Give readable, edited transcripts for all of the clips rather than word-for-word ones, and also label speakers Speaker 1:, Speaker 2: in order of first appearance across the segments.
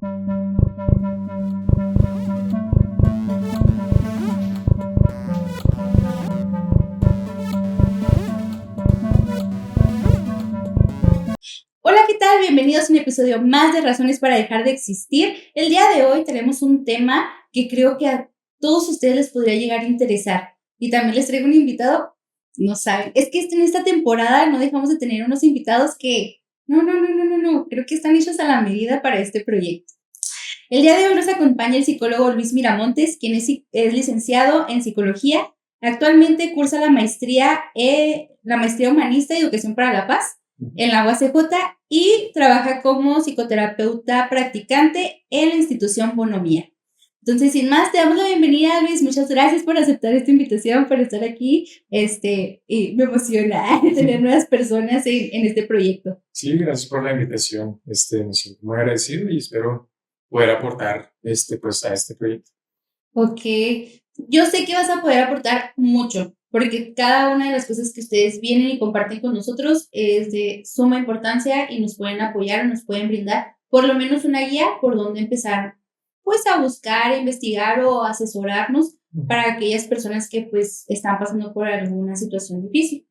Speaker 1: Hola, ¿qué tal? Bienvenidos a un episodio más de Razones para Dejar de Existir. El día de hoy tenemos un tema que creo que a todos ustedes les podría llegar a interesar. Y también les traigo un invitado, no saben, es que en esta temporada no dejamos de tener unos invitados que, no, creo que están hechos a la medida para este proyecto. El día de hoy nos acompaña el psicólogo Luis Miramontes, quien es licenciado en psicología. Actualmente cursa la maestría humanista y educación para la paz en la UACJ y trabaja como psicoterapeuta practicante en la institución Bonomía. Entonces, sin más, te damos la bienvenida, Luis. Muchas gracias por aceptar esta invitación, por estar aquí. Y me emociona tener nuevas personas en este proyecto.
Speaker 2: Sí, gracias por la invitación. Me siento muy agradecido y espero poder aportar pues, a este proyecto.
Speaker 1: Ok, yo sé que vas a poder aportar mucho, porque cada una de las cosas que ustedes vienen y comparten con nosotros es de suma importancia y nos pueden apoyar o nos pueden brindar por lo menos una guía por dónde empezar, pues a buscar, investigar o asesorarnos para aquellas personas que pues están pasando por alguna situación difícil.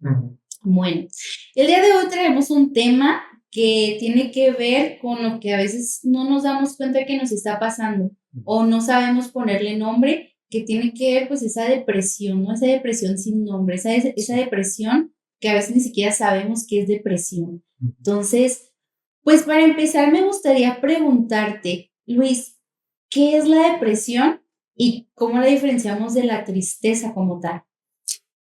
Speaker 1: Bueno, el día de hoy traemos un tema que tiene que ver con lo que a veces no nos damos cuenta que nos está pasando o no sabemos ponerle nombre, que tiene que ver pues esa depresión, ¿no? Esa depresión sin nombre, esa depresión que a veces ni siquiera sabemos que es depresión. Entonces, pues para empezar me gustaría preguntarte, Luis, ¿qué es la depresión y cómo la diferenciamos de la tristeza como tal?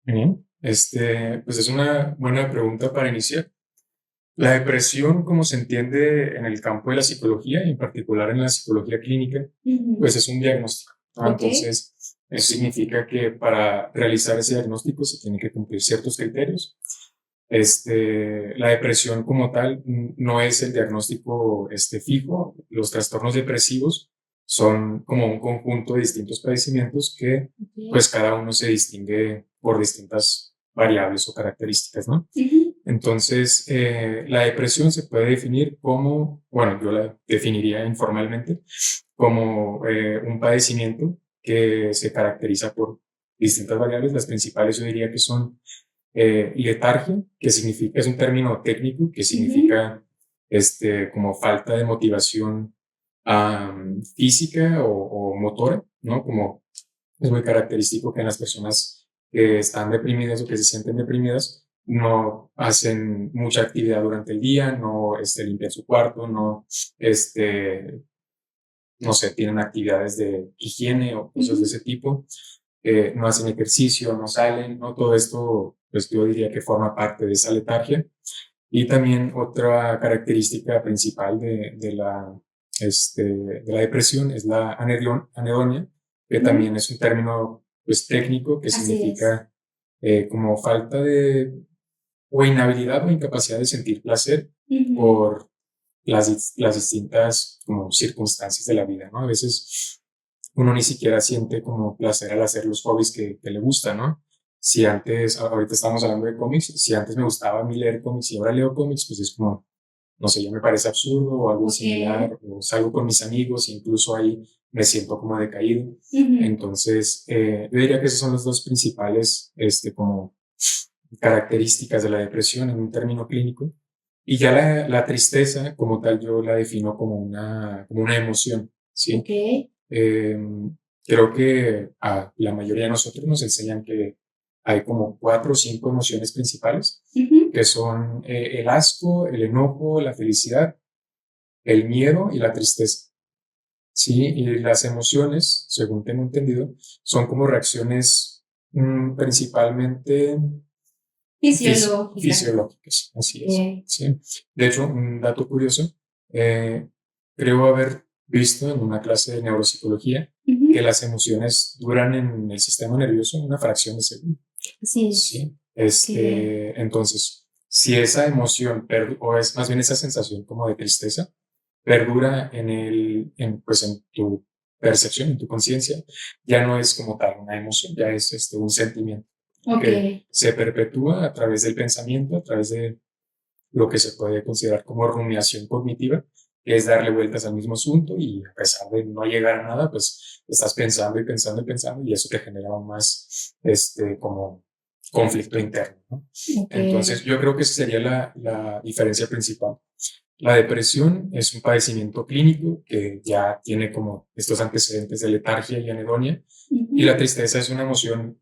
Speaker 2: Bien, pues es una buena pregunta para iniciar. La depresión, como se entiende en el campo de la psicología, y en particular en la psicología clínica, pues es un diagnóstico, ¿no?
Speaker 1: Okay.
Speaker 2: Entonces, eso significa que para realizar ese diagnóstico se tienen que cumplir ciertos criterios. La depresión como tal no es el diagnóstico fijo. Los trastornos depresivos son como un conjunto de distintos padecimientos que pues cada uno se distingue por distintas variables o características, ¿no? Entonces, la depresión se puede definir como, bueno, yo la definiría informalmente como un padecimiento que se caracteriza por distintas variables. Las principales yo diría que son letargia, que significa, es un término técnico que significa como falta de motivación física o motora, ¿no? Como es muy característico que en las personas que están deprimidas o que se sienten deprimidas no hacen mucha actividad durante el día, no limpian su cuarto, no sé, tienen actividades de higiene o cosas de ese tipo, no hacen ejercicio, no salen, ¿no? Todo esto, pues yo diría que forma parte de esa letargia. Y también otra característica principal de la depresión es la anedonia, que también es un término pues, técnico que
Speaker 1: Así
Speaker 2: significa como falta de o inhabilidad o incapacidad de sentir placer por las distintas como circunstancias de la vida, ¿no? A veces uno ni siquiera siente como placer al hacer los hobbies que le gustan, ¿no? Si antes, ahorita estamos hablando de cómics, si antes me gustaba a mí leer cómics y ahora leo cómics, pues es como, no sé, ya me parece absurdo o algo similar, o salgo con mis amigos e incluso ahí me siento como decaído. Entonces, yo diría que esas son las dos principales, como características de la depresión en un término clínico. Y ya la tristeza, como tal, yo la defino como una emoción, ¿sí?
Speaker 1: Okay.
Speaker 2: Creo que a la mayoría de nosotros nos enseñan que hay como 4 o 5 emociones principales, que son el asco, el enojo, la felicidad, el miedo y la tristeza. Sí, y las emociones, según tengo entendido, son como reacciones principalmente fisiológicas, así es. Sí. De hecho, un dato curioso, creo haber visto en una clase de neuropsicología que las emociones duran en el sistema nervioso una fracción de segundo. Sí. Entonces, si esa emoción, o es más bien esa sensación como de tristeza, perdura pues en tu percepción, en tu conciencia, ya no es como tal una emoción, ya es un sentimiento. Que se perpetúa a través del pensamiento, a través de lo que se puede considerar como rumiación cognitiva, que es darle vueltas al mismo asunto y a pesar de no llegar a nada, pues estás pensando y pensando y pensando y eso te genera aún más, como conflicto interno, ¿no? Entonces,
Speaker 1: Ok,
Speaker 2: yo creo que esa sería la diferencia principal. La depresión es un padecimiento clínico que ya tiene como estos antecedentes de letargia y anedonia, y la
Speaker 1: ujú,
Speaker 2: tristeza es una emoción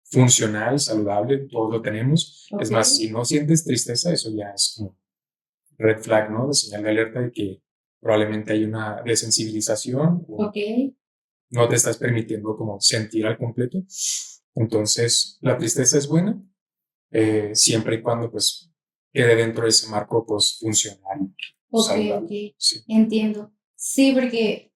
Speaker 2: funcional, saludable, todos lo tenemos. Es
Speaker 1: ok,
Speaker 2: más, si no sientes tristeza, eso ya es como red flag, ¿no? De señal de alerta de que probablemente hay una desensibilización o
Speaker 1: ok,
Speaker 2: no te estás permitiendo como sentir al completo. Entonces, la tristeza es buena, siempre y cuando pues quede dentro de ese marco pues funcional,
Speaker 1: ok,
Speaker 2: saludable.
Speaker 1: ok,
Speaker 2: Sí.
Speaker 1: entiendo. Sí, porque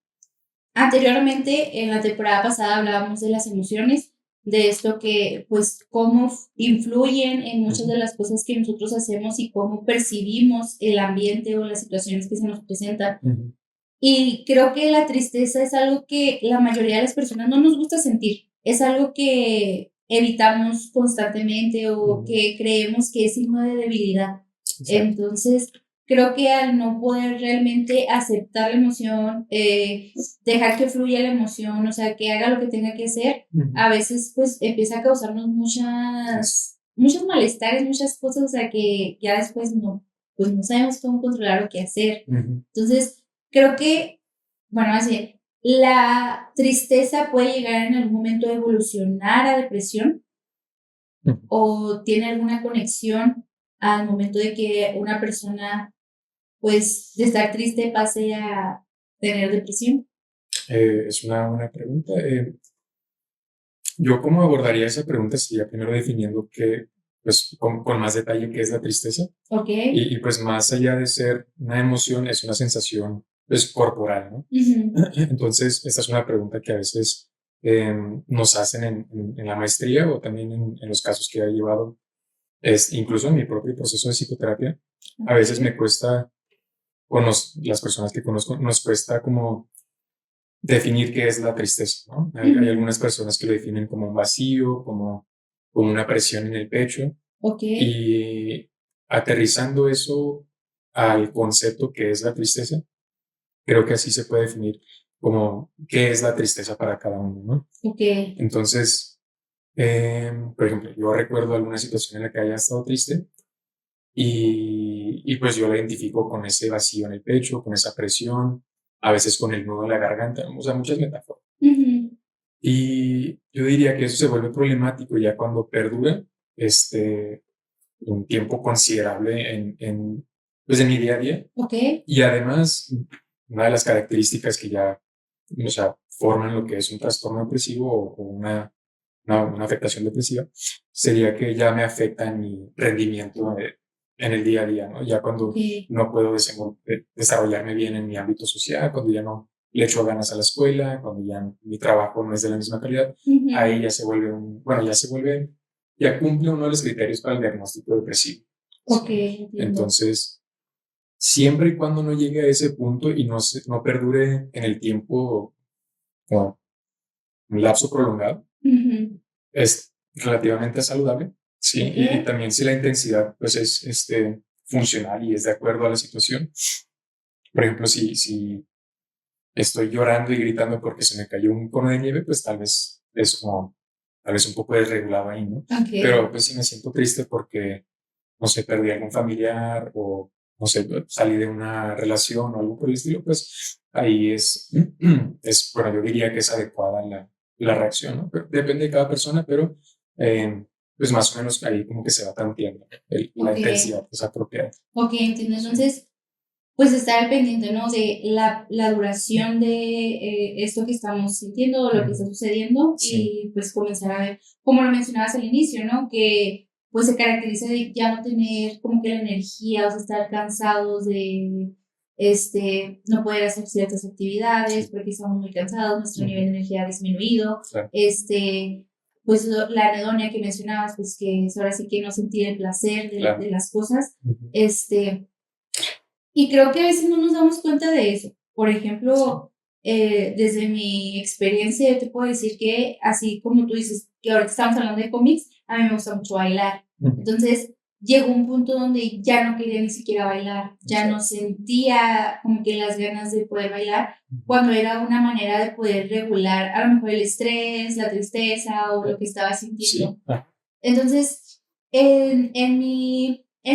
Speaker 1: anteriormente, en la temporada pasada, hablábamos de las emociones, de esto que, pues, cómo influyen en muchas
Speaker 2: Ujú,
Speaker 1: de las cosas que nosotros hacemos y cómo percibimos el ambiente o las situaciones que se nos presentan.
Speaker 2: ujú,
Speaker 1: Y creo que la tristeza es algo que la mayoría de las personas no nos gusta sentir. Es algo que evitamos constantemente o
Speaker 2: ujú.
Speaker 1: que creemos que es signo de debilidad.
Speaker 2: Exacto.
Speaker 1: Entonces, creo que al no poder realmente aceptar la emoción, dejar que fluya la emoción, o sea, que haga lo que tenga que hacer,
Speaker 2: Ujú.
Speaker 1: a veces pues empieza a causarnos
Speaker 2: Eso.
Speaker 1: muchos malestares, muchas cosas, o sea, que ya después no, pues no sabemos cómo controlar o qué hacer.
Speaker 2: Ujú,
Speaker 1: Entonces, creo que, bueno, así, la tristeza puede llegar en algún momento a evolucionar a depresión
Speaker 2: ujú.
Speaker 1: o tiene alguna conexión al momento de que una persona, pues, de estar triste pase a tener depresión.
Speaker 2: Es una buena pregunta. Yo cómo abordaría esa pregunta sería primero definiendo que, pues, con más detalle qué es la tristeza.
Speaker 1: ¿Ok?
Speaker 2: Pues más allá de ser una emoción, es una sensación, pues, corporal, ¿no?
Speaker 1: Ujú.
Speaker 2: Entonces, esta es una pregunta que a veces nos hacen en la maestría o también en los casos que he llevado, incluso en mi propio proceso de psicoterapia. A
Speaker 1: Ok.
Speaker 2: veces me cuesta, las personas que conozco, nos cuesta como definir qué es la tristeza, ¿no? Hay
Speaker 1: Ujú.
Speaker 2: algunas personas que lo definen como un vacío, como una presión en el pecho,
Speaker 1: Ok.
Speaker 2: y aterrizando eso al concepto que es la tristeza, creo que así se puede definir como qué es la tristeza para cada uno, ¿no?
Speaker 1: Ok.
Speaker 2: Entonces, por ejemplo, yo recuerdo alguna situación en la que haya estado triste pues yo la identifico con ese vacío en el pecho, con esa presión, a veces con el nudo en la garganta, o sea, muchas metáforas.
Speaker 1: Ujú.
Speaker 2: Y yo diría que eso se vuelve problemático ya cuando perdura un tiempo considerable pues en mi día a día.
Speaker 1: Ok.
Speaker 2: Y además, una de las características que ya, o sea, forman lo que es un trastorno depresivo o una afectación depresiva, sería que ya me afecta en mi rendimiento en el día a día, ¿no? Ya
Speaker 1: Ok.
Speaker 2: cuando no puedo desarrollarme bien en mi ámbito social, cuando ya no le echo ganas a la escuela, cuando ya mi trabajo no es de la misma calidad, ahí
Speaker 1: Ujú.
Speaker 2: ya se vuelve ya cumple uno de los criterios para el diagnóstico depresivo.
Speaker 1: Ok,
Speaker 2: ¿Sí?
Speaker 1: entiendo.
Speaker 2: Entonces, siempre y cuando no llegue a ese punto y no perdure en el tiempo como un lapso prolongado,
Speaker 1: Ujú.
Speaker 2: es relativamente saludable, ¿sí?
Speaker 1: Ok.
Speaker 2: Y también si la intensidad pues es funcional y es de acuerdo a la situación. Por ejemplo, si estoy llorando y gritando porque se me cayó un cono de nieve, pues tal vez un poco desregulado ahí, ¿no?
Speaker 1: Ok.
Speaker 2: Pero pues si me siento triste porque, no sé, perdí algún familiar o, no sé, salí de una relación o algo por el estilo, pues ahí bueno, yo diría que es adecuada la reacción, ¿no? Pero depende de cada persona, pero pues más o menos ahí como que se va tanteando la
Speaker 1: Ok.
Speaker 2: intensidad que es apropiada.
Speaker 1: Ok, entiendo.
Speaker 2: Sí.
Speaker 1: Entonces, pues estar al pendiente, ¿no? De la duración de esto que estamos sintiendo o lo que está
Speaker 2: Ujú.
Speaker 1: sucediendo
Speaker 2: Sí,
Speaker 1: y pues comenzar a ver, como lo mencionabas al inicio, ¿no? Que pues se caracteriza de ya no tener como que la energía, o sea, estar cansados de, no poder hacer ciertas actividades
Speaker 2: sí.
Speaker 1: porque estamos muy cansados, nuestro nivel
Speaker 2: Ujú.
Speaker 1: de energía ha disminuido,
Speaker 2: Claro.
Speaker 1: pues la anedonia que mencionabas, pues que es ahora sí que no sentir el placer
Speaker 2: Claro.
Speaker 1: de las cosas,
Speaker 2: Ujú.
Speaker 1: y creo que a veces no nos damos cuenta de eso. Por
Speaker 2: Sí.
Speaker 1: ejemplo, desde mi experiencia, yo te puedo decir que, así como tú dices, que ahorita estamos hablando de cómics, a mí me gusta mucho bailar.
Speaker 2: Ujú.
Speaker 1: Entonces, llegó un punto donde ya no quería ni siquiera bailar, ya no
Speaker 2: Exacto.
Speaker 1: sentía como que las ganas de poder bailar, cuando era una manera de poder regular a lo mejor el estrés, la tristeza o lo que estaba sintiendo.
Speaker 2: Sí. Ah,
Speaker 1: Entonces, en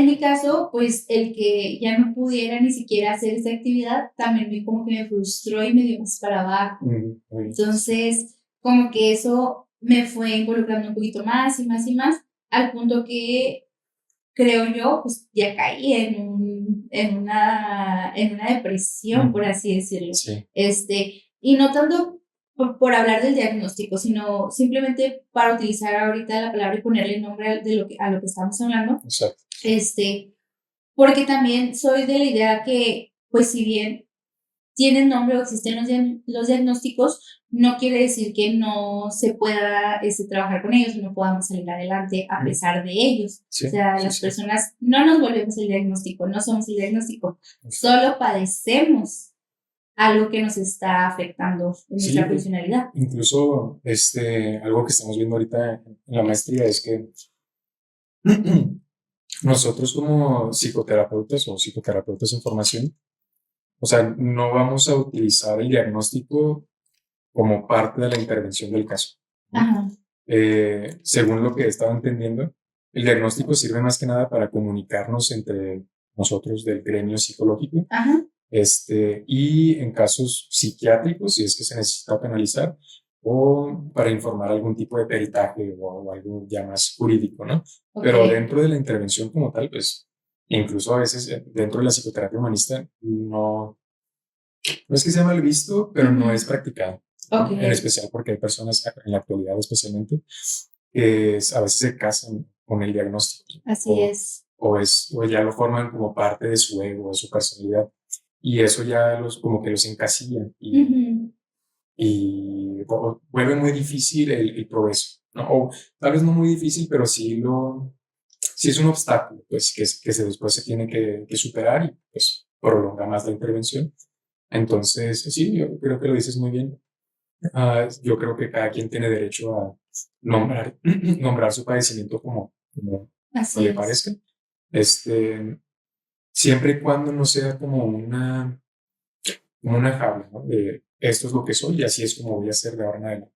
Speaker 1: mi caso, pues el que ya no pudiera ni siquiera hacer esa actividad, también como que me frustró y me dio más para abajo.
Speaker 2: muy bien.
Speaker 1: Entonces, como que eso me fue involucrando un poquito más y más y más, al punto que creo yo, pues ya caí en una depresión, por así decirlo.
Speaker 2: Sí,
Speaker 1: Y no tanto por hablar del diagnóstico, sino simplemente para utilizar ahorita la palabra y ponerle nombre a lo que estamos hablando.
Speaker 2: exacto.
Speaker 1: Porque también soy de la idea que, pues si bien tienen nombre o existen los diagnósticos, no quiere decir que no se pueda trabajar con ellos, no podamos salir adelante a pesar de ellos.
Speaker 2: Sí,
Speaker 1: O sea,
Speaker 2: sí,
Speaker 1: las
Speaker 2: sí.
Speaker 1: personas no nos volvemos el diagnóstico, no somos el diagnóstico, solo padecemos algo que nos está afectando en
Speaker 2: Sí,
Speaker 1: nuestra funcionalidad.
Speaker 2: incluso algo que estamos viendo ahorita en la maestría es que nosotros como psicoterapeutas o psicoterapeutas en formación, o sea, no vamos a utilizar el diagnóstico como parte de la intervención del caso, ¿no?
Speaker 1: Ajá,
Speaker 2: Según lo que estaba entendiendo, el diagnóstico sirve más que nada para comunicarnos entre nosotros del gremio psicológico,
Speaker 1: ajá,
Speaker 2: y en casos psiquiátricos, si es que se necesita penalizar, o para informar algún tipo de peritaje o algo ya más jurídico, ¿no?
Speaker 1: ok.
Speaker 2: Pero dentro de la intervención como tal, pues, incluso a veces dentro de la psicoterapia humanista, no es que sea mal visto, pero no es practicado,
Speaker 1: Ok,
Speaker 2: ¿no? En especial porque hay personas, en la actualidad especialmente, que a veces se casan con el diagnóstico
Speaker 1: así
Speaker 2: o,
Speaker 1: es.
Speaker 2: o ya lo forman como parte de su ego, de su personalidad. Y eso ya como que los encasilla
Speaker 1: Ujú,
Speaker 2: y vuelve muy difícil el progreso, ¿no? O tal vez no muy difícil, pero sí es un obstáculo, pues, después se tiene que superar y pues prolonga más la intervención. Entonces, sí, yo creo que lo dices muy bien. Yo creo que cada quien tiene derecho a nombrar su padecimiento como
Speaker 1: así
Speaker 2: le
Speaker 1: es.
Speaker 2: parezca, siempre y cuando no sea como una jaula, ¿no? De esto es lo que soy y así es como voy a ser de ahora en adelante.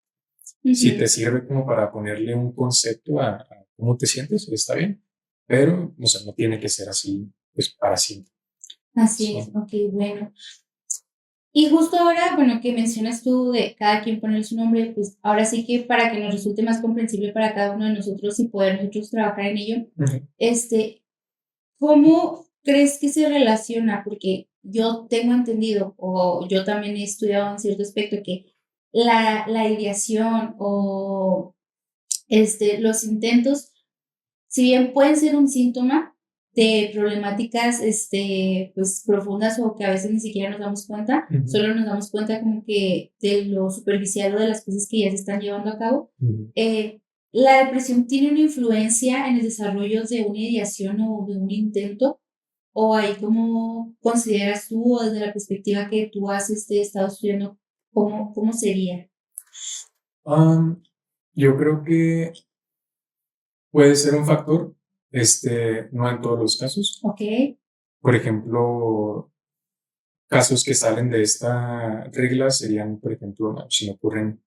Speaker 2: Si te
Speaker 1: Ujú,
Speaker 2: sirve como para ponerle un concepto a cómo te sientes, está bien, pero, o sea, no tiene que ser así, pues, para siempre.
Speaker 1: así es,
Speaker 2: Sí.
Speaker 1: ok, bueno. Y justo ahora, bueno, que mencionas tú de cada quien poner su nombre, pues ahora sí que para que nos resulte más comprensible para cada uno de nosotros y poder nosotros trabajar en ello,
Speaker 2: Ujú.
Speaker 1: ¿cómo crees que se relaciona? Porque yo tengo entendido, o yo también he estudiado en cierto aspecto, que la ideación o los intentos, si bien pueden ser un síntoma de problemáticas, pues profundas o que a veces ni siquiera nos damos cuenta,
Speaker 2: Ujú.
Speaker 1: solo nos damos cuenta como que de lo superficial o de las cosas que ya se están llevando a cabo.
Speaker 2: Ujú.
Speaker 1: La depresión tiene una influencia en el desarrollo de una ideación o de un intento, o ahí cómo consideras tú o desde la perspectiva que tú has estado estudiando, cómo sería.
Speaker 2: Um, yo creo que puede ser un factor, no en todos los casos.
Speaker 1: Ok,
Speaker 2: Por ejemplo, casos que salen de esta regla serían, por ejemplo, ¿no? Si me ocurren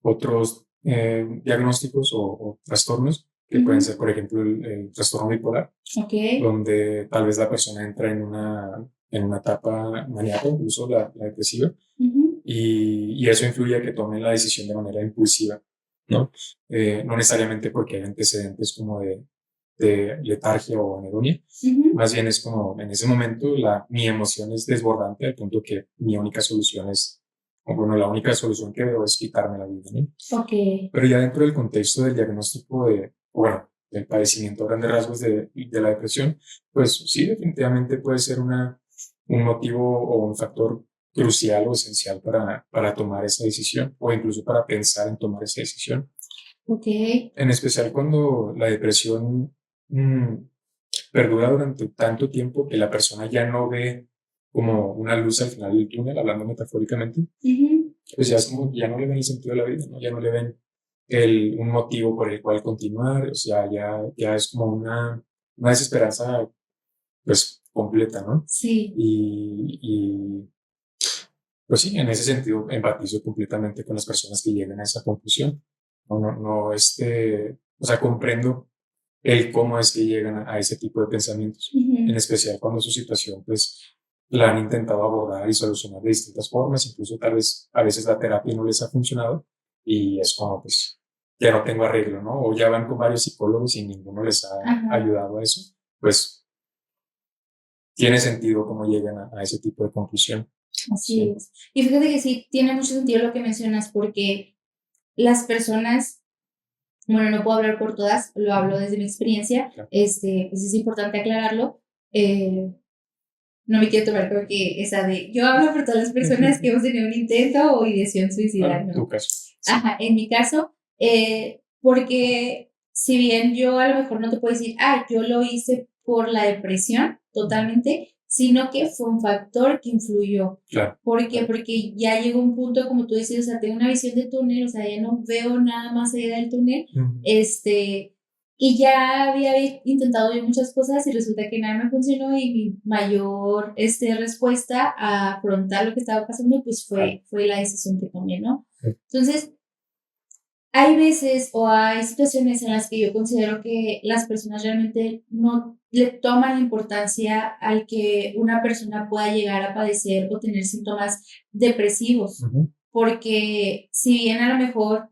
Speaker 2: otros diagnósticos o trastornos, que pueden
Speaker 1: ujú,
Speaker 2: ser, por ejemplo, el trastorno bipolar,
Speaker 1: ok,
Speaker 2: donde tal vez la persona entra en una etapa maníaca, incluso la depresiva,
Speaker 1: ujú,
Speaker 2: y eso influye a que tomen la decisión de manera impulsiva, ¿no? No necesariamente porque hay antecedentes como de letargia o anedonia,
Speaker 1: ujú,
Speaker 2: más bien es como en ese momento mi emoción es desbordante al punto que mi única solución es, o bueno, la única solución que veo es quitarme la vida, ¿no?
Speaker 1: ok,
Speaker 2: Pero ya dentro del contexto del diagnóstico bueno, del padecimiento a grandes rasgos de la depresión, pues sí, definitivamente puede ser un motivo o un factor crucial o esencial para tomar esa decisión o incluso para pensar en tomar esa decisión.
Speaker 1: ok,
Speaker 2: En especial cuando la depresión mm, perdura durante tanto tiempo que la persona ya no ve como una luz al final del túnel, hablando metafóricamente,
Speaker 1: ujú,
Speaker 2: pues ya es como que ya no le ven el sentido de la vida, ¿no? Ya no le ven un motivo por el cual continuar, o sea, ya es como una desesperanza, pues, completa, ¿no?
Speaker 1: Sí.
Speaker 2: Y pues sí, en ese sentido empatizo completamente con las personas que llegan a esa conclusión. O sea, comprendo el cómo es que llegan a ese tipo de pensamientos, en especial cuando su situación, pues, la han intentado abordar y solucionar de distintas formas, incluso tal vez a veces la terapia no les ha funcionado y es como, pues, ya no tengo arreglo, ¿no? O ya van con varios psicólogos y ninguno les ha
Speaker 1: Ajá.
Speaker 2: ayudado a eso, pues tiene sentido cómo llegan a ese tipo de conclusión.
Speaker 1: Así
Speaker 2: Sí,
Speaker 1: es. Y fíjate que sí, tiene mucho sentido lo que mencionas, porque las personas, bueno, no puedo hablar por todas, lo hablo desde mi experiencia,
Speaker 2: claro.
Speaker 1: pues es importante aclararlo. No me quiero tomar como que esa de, yo hablo por todas las personas que hemos tenido un intento o ideación suicida,
Speaker 2: En tu
Speaker 1: ¿no?
Speaker 2: caso. Sí.
Speaker 1: Ajá, en mi caso, porque si bien yo a lo mejor no te puedo decir, yo lo hice por la depresión totalmente, sino que fue un factor que influyó.
Speaker 2: Claro.
Speaker 1: ¿Por qué? Porque ya llegó un punto, como tú dices, o sea, tengo una visión de túnel, o sea, ya no veo nada más allá del túnel, y ya había intentado yo muchas cosas y resulta que nada me funcionó y mi mayor respuesta a afrontar lo que estaba pasando, pues fue la decisión que tomé, ¿no? Entonces, hay veces o hay situaciones en las que yo considero que las personas realmente no le toman importancia al que una persona pueda llegar a padecer o tener síntomas depresivos, porque si bien a lo mejor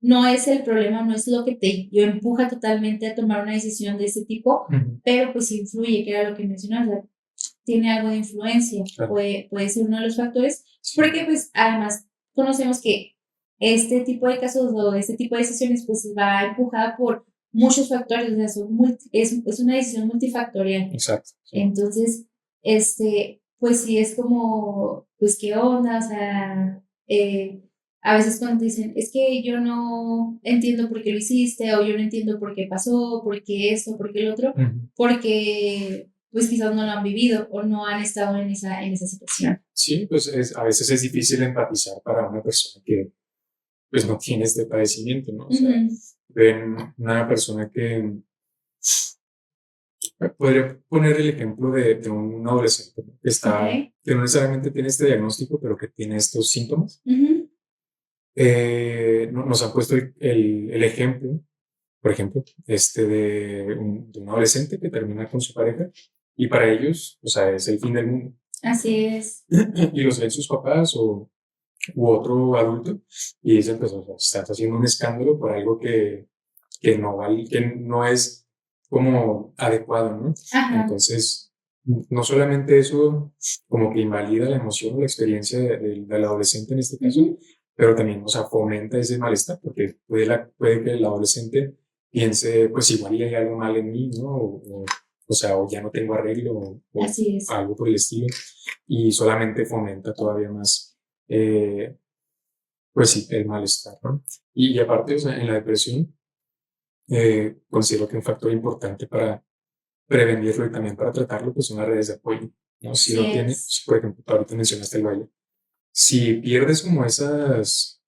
Speaker 1: no es el problema, no es lo que te empuja totalmente a tomar una decisión de ese tipo, pero pues influye, que era lo que mencionabas, o sea, tiene algo de influencia,
Speaker 2: Claro.
Speaker 1: puede ser uno de los factores, porque pues además conocemos que este tipo de casos o este tipo de decisiones pues va empujada por muchos factores, o sea, es una decisión multifactorial.
Speaker 2: Exacto. Sí.
Speaker 1: Entonces, pues sí es como, pues qué onda, o sea, a veces cuando te dicen, es que yo no entiendo por qué lo hiciste, o yo no entiendo por qué pasó, por qué esto, por qué el otro, porque pues quizás no lo han vivido o no han estado en esa situación.
Speaker 2: Sí, pues a veces es difícil empatizar para una persona que pues no tiene este padecimiento, ¿no? O sea, ven una persona que podría poner el ejemplo de un adolescente, ¿no? Que no necesariamente tiene este diagnóstico, pero que tiene estos síntomas. Nos han puesto el ejemplo, por ejemplo, de un adolescente que termina con su pareja y para ellos, o sea, es el fin del mundo.
Speaker 1: Así es.
Speaker 2: Y los ven sus papás u otro adulto y dicen, pues, o sea, estás haciendo un escándalo por algo que no vale, que no es como adecuado, ¿no?
Speaker 1: Ajá.
Speaker 2: Entonces, no solamente eso como que invalida la emoción o la experiencia del adolescente en este caso, pero también, o sea, fomenta ese malestar, porque puede que el adolescente piense, pues igual hay algo mal en mí, ¿no? O sea, o ya no tengo arreglo, o
Speaker 1: Así es.
Speaker 2: algo por el estilo, y solamente fomenta todavía más, pues sí, el malestar, ¿no? Y aparte, o sea, en la depresión, considero que un factor importante para prevenirlo y también para tratarlo, pues son las redes de apoyo, ¿no? Si
Speaker 1: Así
Speaker 2: no tienes,
Speaker 1: es.
Speaker 2: por ejemplo, ahorita mencionaste el baile, si pierdes como esas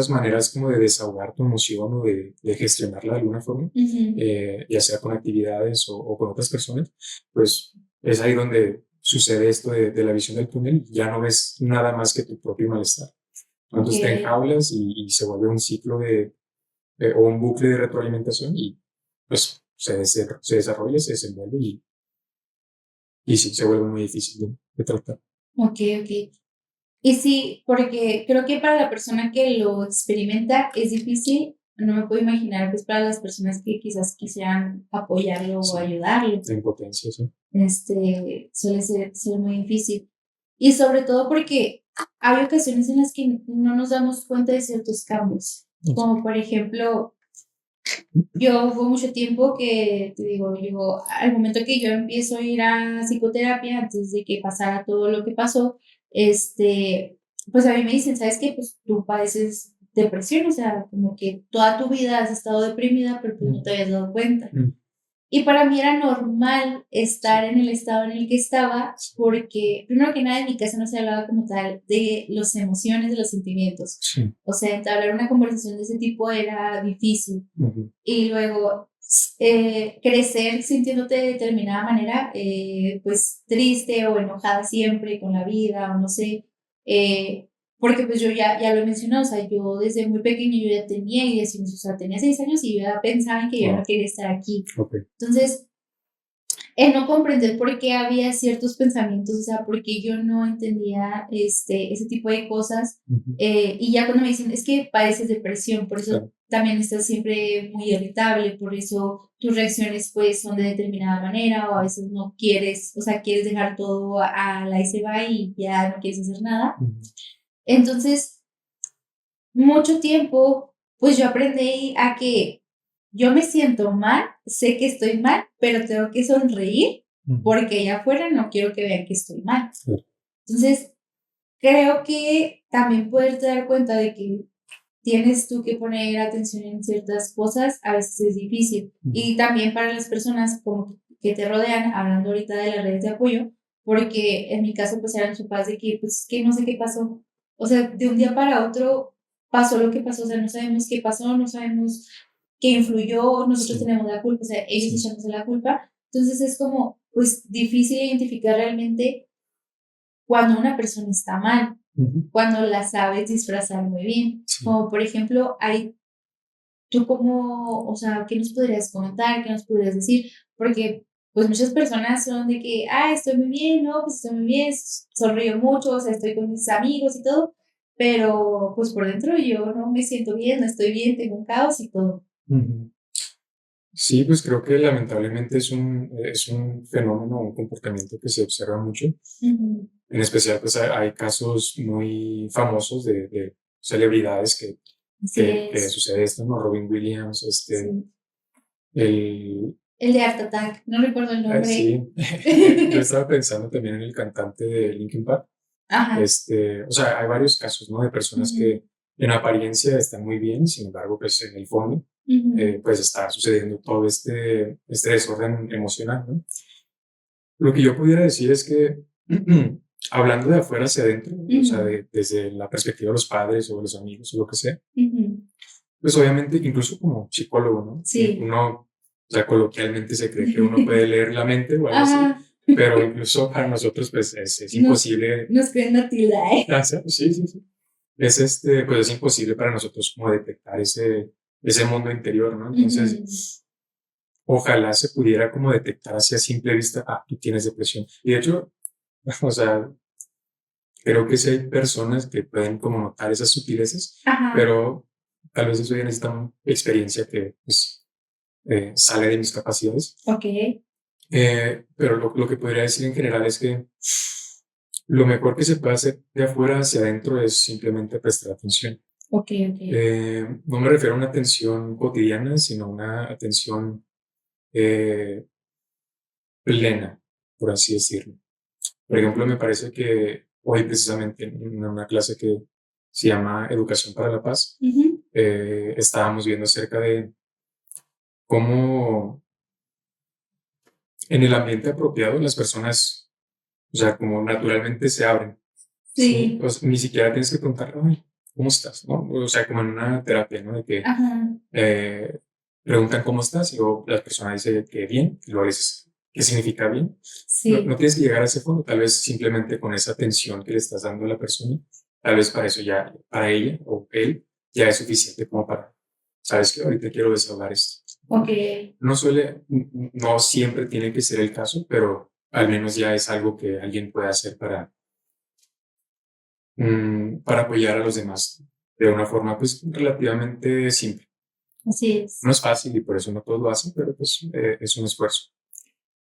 Speaker 2: maneras como de desahogar tu emoción o de gestionarla de alguna forma, ya sea con actividades o con otras personas, pues es ahí donde sucede esto de la visión del túnel y ya no ves nada más que tu propio malestar. Entonces te enjaulas y se vuelve un ciclo o un bucle de retroalimentación y pues se desarrolla, se desenvuelve y sí, se vuelve muy difícil de tratar.
Speaker 1: Ok. Y sí, porque creo que para la persona que lo experimenta es difícil, no me puedo imaginar, pues para las personas que quizás quisieran apoyarlo o ayudarlo.
Speaker 2: La impotencia, sí.
Speaker 1: Suele ser muy difícil. Y sobre todo porque hay ocasiones en las que no nos damos cuenta de ciertos cambios. Como por ejemplo, yo hubo mucho tiempo que, te digo, al momento que yo empiezo a ir a psicoterapia, antes de que pasara todo lo que pasó, pues a mí me dicen, ¿sabes qué? Pues tú padeces depresión, o sea, como que toda tu vida has estado deprimida, pero tú no te habías dado cuenta. Y para mí era normal estar en el estado en el que estaba, porque primero que nada en mi casa no se hablaba como tal de las emociones, de los sentimientos. O sea, entablar una conversación de ese tipo era difícil. Y luego crecer sintiéndote de determinada manera, pues triste o enojada siempre con la vida, o no sé, porque pues yo ya lo he mencionado, o sea, yo desde muy pequeño yo ya tenía ideas, o sea, tenía 6 años y yo ya pensaba en que yo no
Speaker 2: Wow.
Speaker 1: quería estar aquí.
Speaker 2: Ok.
Speaker 1: Entonces, el no comprender por qué había ciertos pensamientos, o sea, por qué yo no entendía ese tipo de cosas.
Speaker 2: Ujú.
Speaker 1: Y ya cuando me dicen, es que padeces depresión, por eso
Speaker 2: Claro.
Speaker 1: también estás siempre muy irritable, por eso tus reacciones pues son de determinada manera, o a veces no quieres, o sea, quieres dejar todo a la y se va y ya no quieres hacer nada.
Speaker 2: Ujú.
Speaker 1: Entonces, mucho tiempo, pues yo aprendí a que yo me siento mal, sé que estoy mal, pero tengo que sonreír
Speaker 2: Ujú.
Speaker 1: porque allá afuera no quiero que vean que estoy mal.
Speaker 2: Claro.
Speaker 1: Entonces, creo que también poderte dar cuenta de que tienes tú que poner atención en ciertas cosas, a veces es difícil.
Speaker 2: Ujú.
Speaker 1: Y también para las personas como que te rodean, hablando ahorita de las redes de apoyo, porque en mi caso pues eran sus padres de que pues que no sé qué pasó. O sea, de un día para otro pasó lo que pasó, o sea, no sabemos qué pasó, no sabemos qué influyó, nosotros
Speaker 2: Sí,
Speaker 1: tenemos la culpa, o sea, ellos
Speaker 2: sí, sí.
Speaker 1: echándose la culpa. Entonces es como pues difícil identificar realmente cuando una persona está mal,
Speaker 2: Ujú.
Speaker 1: cuando la sabes disfrazar muy bien.
Speaker 2: Sí.
Speaker 1: Como por ejemplo, hay tú como, o sea, ¿qué nos podrías comentar? ¿Qué nos podrías decir? Porque pues muchas personas son de que, ah, estoy muy bien, no, pues estoy muy bien, sonrío mucho, o sea, estoy con mis amigos y todo, pero pues por dentro yo no me siento bien, no estoy bien, tengo un caos y todo.
Speaker 2: Ujú. Sí, pues creo que lamentablemente es un fenómeno, un comportamiento que se observa mucho.
Speaker 1: Ujú.
Speaker 2: En especial, pues hay casos muy famosos de celebridades
Speaker 1: Así
Speaker 2: que
Speaker 1: es,
Speaker 2: sucede esto, ¿no? Robin Williams,
Speaker 1: sí.
Speaker 2: el,
Speaker 1: El de Art Attack, no recuerdo el nombre.
Speaker 2: sí, yo estaba pensando también en el cantante de Linkin Park.
Speaker 1: Ajá.
Speaker 2: O sea, hay varios casos, ¿no? De personas
Speaker 1: Ujú,
Speaker 2: que en apariencia están muy bien, sin embargo, pues en el fondo,
Speaker 1: ujú,
Speaker 2: pues está sucediendo todo este desorden emocional, ¿no? Lo que yo pudiera decir es que, hablando de afuera hacia adentro, o sea,
Speaker 1: ujú,
Speaker 2: desde la perspectiva de los padres o de los amigos o lo que sea,
Speaker 1: ujú.
Speaker 2: pues obviamente, incluso como psicólogo, ¿no?
Speaker 1: Sí.
Speaker 2: Uno, o sea, coloquialmente se cree que uno puede leer la mente o algo así,
Speaker 1: Ajá.
Speaker 2: pero incluso para nosotros, pues es
Speaker 1: Nos,
Speaker 2: imposible
Speaker 1: nos creen Matilda, ¿eh?
Speaker 2: hacer, sí, sí, sí. Pues es imposible para nosotros como detectar ese mundo interior, ¿no?
Speaker 1: Ujú.
Speaker 2: Entonces, ojalá se pudiera como detectar así a simple vista, ah, tú tienes depresión. Y de hecho, o sea, creo que sí hay personas que pueden como notar esas sutilezas,
Speaker 1: Ajá.
Speaker 2: pero tal vez eso ya necesita una experiencia que pues, sale de mis capacidades.
Speaker 1: Ok,
Speaker 2: Pero lo que podría decir en general es que lo mejor que se puede hacer de afuera hacia adentro es simplemente prestar atención.
Speaker 1: ok, ok.
Speaker 2: No me refiero a una atención cotidiana, sino una atención eh, plena, por así decirlo. Por ejemplo, me parece que hoy precisamente en una clase que se llama Educación para la Paz,
Speaker 1: Ujú.
Speaker 2: estábamos viendo acerca de cómo en el ambiente apropiado las personas, o sea, como naturalmente se abren, ¿sí?
Speaker 1: Sí.
Speaker 2: O sea, ni siquiera tienes que preguntar, "Ay, ¿cómo estás?", ¿no? O sea, como en una terapia, ¿no? De que
Speaker 1: Ajá.
Speaker 2: eh, preguntan cómo estás y luego la persona dice que bien, y luego le dices, ¿qué significa bien? No
Speaker 1: Sí.
Speaker 2: tienes que llegar a ese fondo, tal vez simplemente con esa atención que le estás dando a la persona, tal vez para eso ya, para ella o él, ya es suficiente como para, sabes que ahorita quiero desahogar esto.
Speaker 1: Ok.
Speaker 2: No siempre tiene que ser el caso, pero al menos ya es algo que alguien puede hacer para apoyar a los demás de una forma pues relativamente simple.
Speaker 1: Así
Speaker 2: No
Speaker 1: es.
Speaker 2: es fácil y por eso no todos lo hacen, pero pues es un esfuerzo.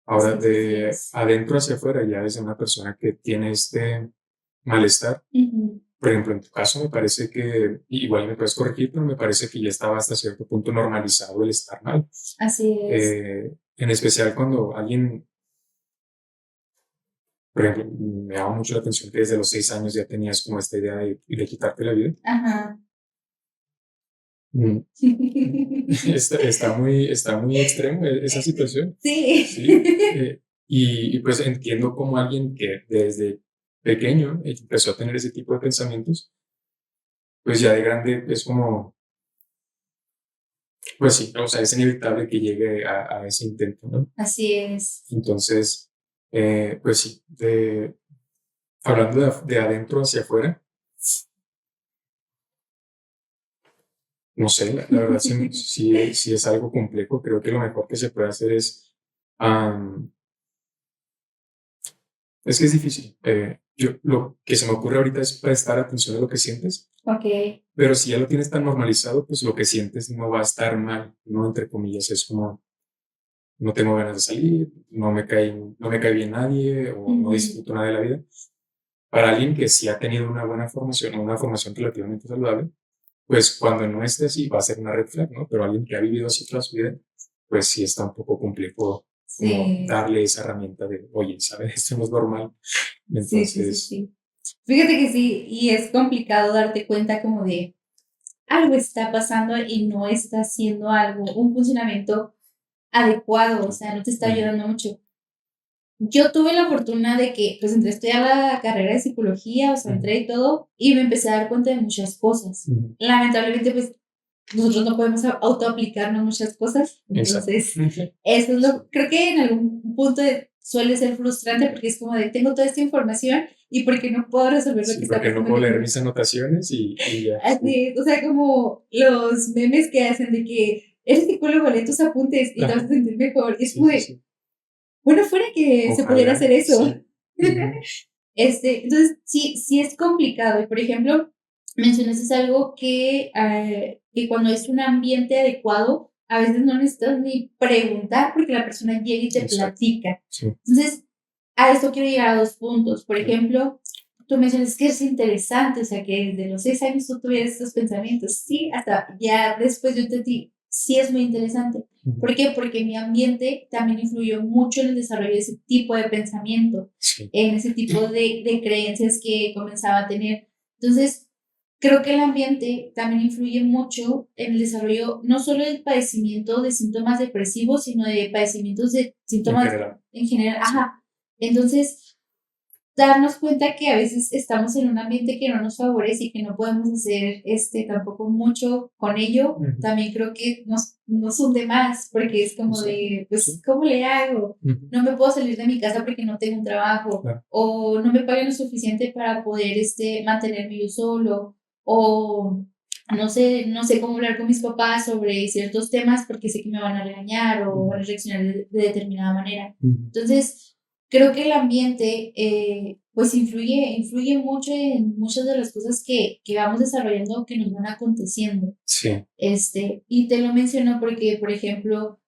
Speaker 1: Así
Speaker 2: Ahora,
Speaker 1: es, así
Speaker 2: de
Speaker 1: es.
Speaker 2: adentro hacia afuera, ya desde una persona que tiene este malestar,
Speaker 1: Ujú.
Speaker 2: por ejemplo, en tu caso me parece que, igual me puedes corregir, pero me parece que ya estaba hasta cierto punto normalizado el estar mal.
Speaker 1: Así es.
Speaker 2: En especial cuando alguien, por ejemplo, me llama mucho la atención que desde los 6 años ya tenías como esta idea de quitarte la vida.
Speaker 1: Ajá.
Speaker 2: Mm. Está muy extremo esa situación,
Speaker 1: Sí.
Speaker 2: ¿sí? Y pues entiendo como alguien que desde pequeño empezó a tener ese tipo de pensamientos, pues ya de grande es como, Pues sí, o sea, es inevitable que llegue a ese intento, ¿no?
Speaker 1: Así es.
Speaker 2: Entonces, pues sí, hablando de adentro hacia afuera, no sé, la verdad sí es algo complejo. Creo que lo mejor que se puede hacer es que es difícil. Lo que se me ocurre ahorita es prestar atención a lo que sientes,
Speaker 1: Ok.
Speaker 2: pero si ya lo tienes tan normalizado, pues lo que sientes no va a estar mal, ¿no? Entre comillas, es como, no tengo ganas de salir, no me cae bien nadie o no
Speaker 1: Ujú.
Speaker 2: disfruto nada de la vida. Para alguien que sí ha tenido una buena formación o una formación relativamente saludable, pues cuando no esté así va a ser una red flag, ¿no? Pero alguien que ha vivido así toda su vida, pues sí está un poco complejo como
Speaker 1: Sí,
Speaker 2: darle esa herramienta de, oye, ¿sabes? Esto no es normal.
Speaker 1: sí, sí, sí,
Speaker 2: Entonces,
Speaker 1: sí. Fíjate que sí, y es complicado darte cuenta como de algo está pasando y no está haciendo algo, un funcionamiento adecuado, o sea, no te está
Speaker 2: ujú,
Speaker 1: ayudando mucho. Yo tuve la fortuna de que, pues, entré a estudiar la carrera de psicología, o sea,
Speaker 2: ujú,
Speaker 1: entré y todo, y me empecé a dar cuenta de muchas cosas.
Speaker 2: ujú,
Speaker 1: Lamentablemente, pues, nosotros no podemos autoaplicarnos muchas cosas,
Speaker 2: exacto.
Speaker 1: entonces,
Speaker 2: Ujú.
Speaker 1: eso es
Speaker 2: Sí,
Speaker 1: lo, creo que en algún punto suele ser frustrante porque es como de, tengo toda esta información y porque no puedo resolver lo
Speaker 2: sí,
Speaker 1: que está
Speaker 2: porque no
Speaker 1: pasando en
Speaker 2: puedo
Speaker 1: mi
Speaker 2: leer
Speaker 1: cabeza.
Speaker 2: mis anotaciones y ya. Sí,
Speaker 1: Así es, o sea, como los memes que hacen de que eres psicólogo, lee tus apuntes y te vas a
Speaker 2: ajá,
Speaker 1: sentir mejor. Y es
Speaker 2: sí,
Speaker 1: como
Speaker 2: sí,
Speaker 1: de,
Speaker 2: sí.
Speaker 1: bueno, fuera que se pudiera hacer
Speaker 2: Ojalá,
Speaker 1: eso.
Speaker 2: sí. Ujú,
Speaker 1: Entonces, sí, sí es complicado. Y, por ejemplo, mencionaste algo que cuando es un ambiente adecuado, a veces no necesitas ni preguntar porque la persona llega y te
Speaker 2: exacto.
Speaker 1: platica.
Speaker 2: Sí.
Speaker 1: Entonces, a esto quiero llegar a dos puntos. Por
Speaker 2: Claro.
Speaker 1: ejemplo, tú mencionas que es interesante, o sea, que desde los 6 años tú tuvieras estos pensamientos. Sí, hasta ya después yo entendí, sí es muy interesante.
Speaker 2: Ujú,
Speaker 1: ¿Por qué? Porque mi ambiente también influyó mucho en el desarrollo de ese tipo de pensamiento,
Speaker 2: sí,
Speaker 1: en ese tipo de creencias que comenzaba a tener. Entonces, creo que el ambiente también influye mucho en el desarrollo no solo del padecimiento de síntomas depresivos, sino de padecimientos de
Speaker 2: en
Speaker 1: síntomas
Speaker 2: general.
Speaker 1: en general.
Speaker 2: Sí.
Speaker 1: Ajá. Entonces, darnos cuenta que a veces estamos en un ambiente que no nos favorece y que no podemos hacer tampoco mucho con ello,
Speaker 2: Ujú,
Speaker 1: también creo que nos hunde más, porque es como
Speaker 2: exacto.
Speaker 1: de, pues,
Speaker 2: Sí.
Speaker 1: ¿cómo le hago?
Speaker 2: Ujú,
Speaker 1: No me puedo salir de mi casa porque no tengo un trabajo,
Speaker 2: claro.
Speaker 1: o no me pagan lo suficiente para poder mantenerme yo solo, o no sé cómo hablar con mis papás sobre ciertos temas porque sé que me van a regañar o
Speaker 2: Ujú,
Speaker 1: van a reaccionar de determinada manera.
Speaker 2: ujú.
Speaker 1: Entonces, creo que el ambiente, pues influye mucho en muchas de las cosas que vamos desarrollando, que nos van aconteciendo.
Speaker 2: Sí.
Speaker 1: Y te lo menciono porque, por ejemplo,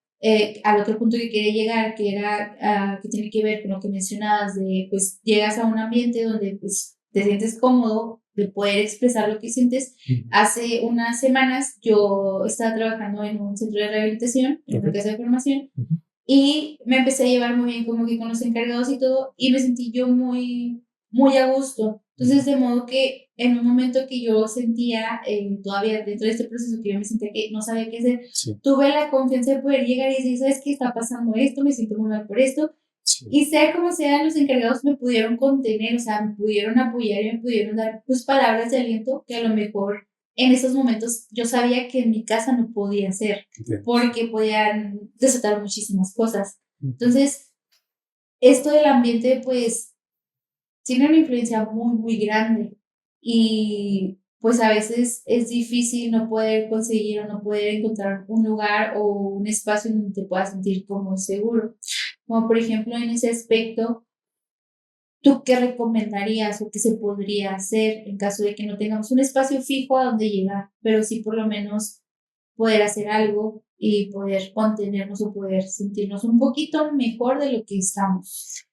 Speaker 1: al otro punto que quería llegar, que era, que tiene que ver con lo que mencionabas, de, pues, llegas a un ambiente donde, pues, te sientes cómodo de poder expresar lo que sientes.
Speaker 2: Ujú,
Speaker 1: Hace unas semanas yo estaba trabajando en un centro de rehabilitación, en una
Speaker 2: ok.
Speaker 1: casa de formación,
Speaker 2: Ujú,
Speaker 1: y me empecé a llevar muy bien como que con los encargados y todo, y me sentí yo muy, muy a gusto.
Speaker 2: ujú.
Speaker 1: Entonces, de modo que en un momento que yo sentía, todavía dentro de este proceso que yo me sentía que no sabía qué hacer,
Speaker 2: Sí,
Speaker 1: tuve la confianza de poder llegar y decir, ¿sabes qué está pasando esto? Me siento muy mal por esto.
Speaker 2: sí,
Speaker 1: Y sea como sea, los encargados me pudieron contener, o sea, me pudieron apoyar y me pudieron dar, pues, palabras de aliento que a lo mejor en esos momentos yo sabía que en mi casa no podía hacer,
Speaker 2: entiendo.
Speaker 1: porque podían desatar muchísimas cosas.
Speaker 2: Ujú,
Speaker 1: Entonces, esto del ambiente, pues, tiene una influencia muy, muy grande y pues a veces es difícil no poder conseguir o no poder encontrar un lugar o un espacio en donde te puedas sentir como seguro. Como por ejemplo en ese aspecto, ¿tú qué recomendarías o qué se podría hacer en caso de que no tengamos un espacio fijo a donde llegar, pero sí por lo menos poder hacer algo y poder contenernos o poder sentirnos un poquito mejor de lo que estamos?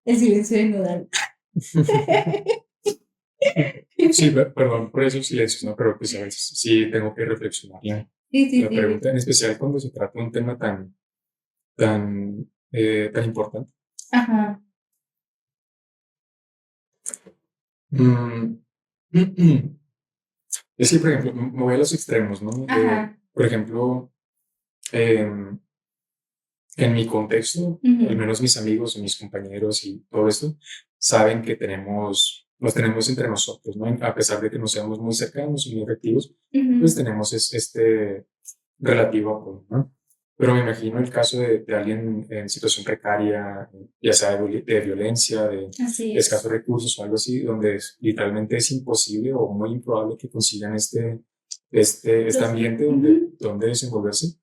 Speaker 1: El silencio de nodal.
Speaker 2: sí, perdón por esos silencios, ¿no? Pero pues a veces sí tengo que reflexionar
Speaker 1: Sí, sí,
Speaker 2: la
Speaker 1: sí.
Speaker 2: pregunta, en especial cuando se trata de un tema tan importante.
Speaker 1: Ajá,
Speaker 2: Mm, es que, por ejemplo, me voy a los extremos, ¿no?
Speaker 1: ajá,
Speaker 2: Por ejemplo, em, en mi contexto, al menos mis amigos o mis compañeros y todo esto, saben que los tenemos entre nosotros, ¿no? A pesar de que no seamos muy cercanos y muy afectivos, pues tenemos este relativo apoyo, ¿no? Pero me imagino el caso de alguien en situación precaria, ya sea de violencia, de
Speaker 1: Así es.
Speaker 2: escasos recursos o algo así, donde literalmente es imposible o muy improbable que consigan este ambiente donde desenvolverse.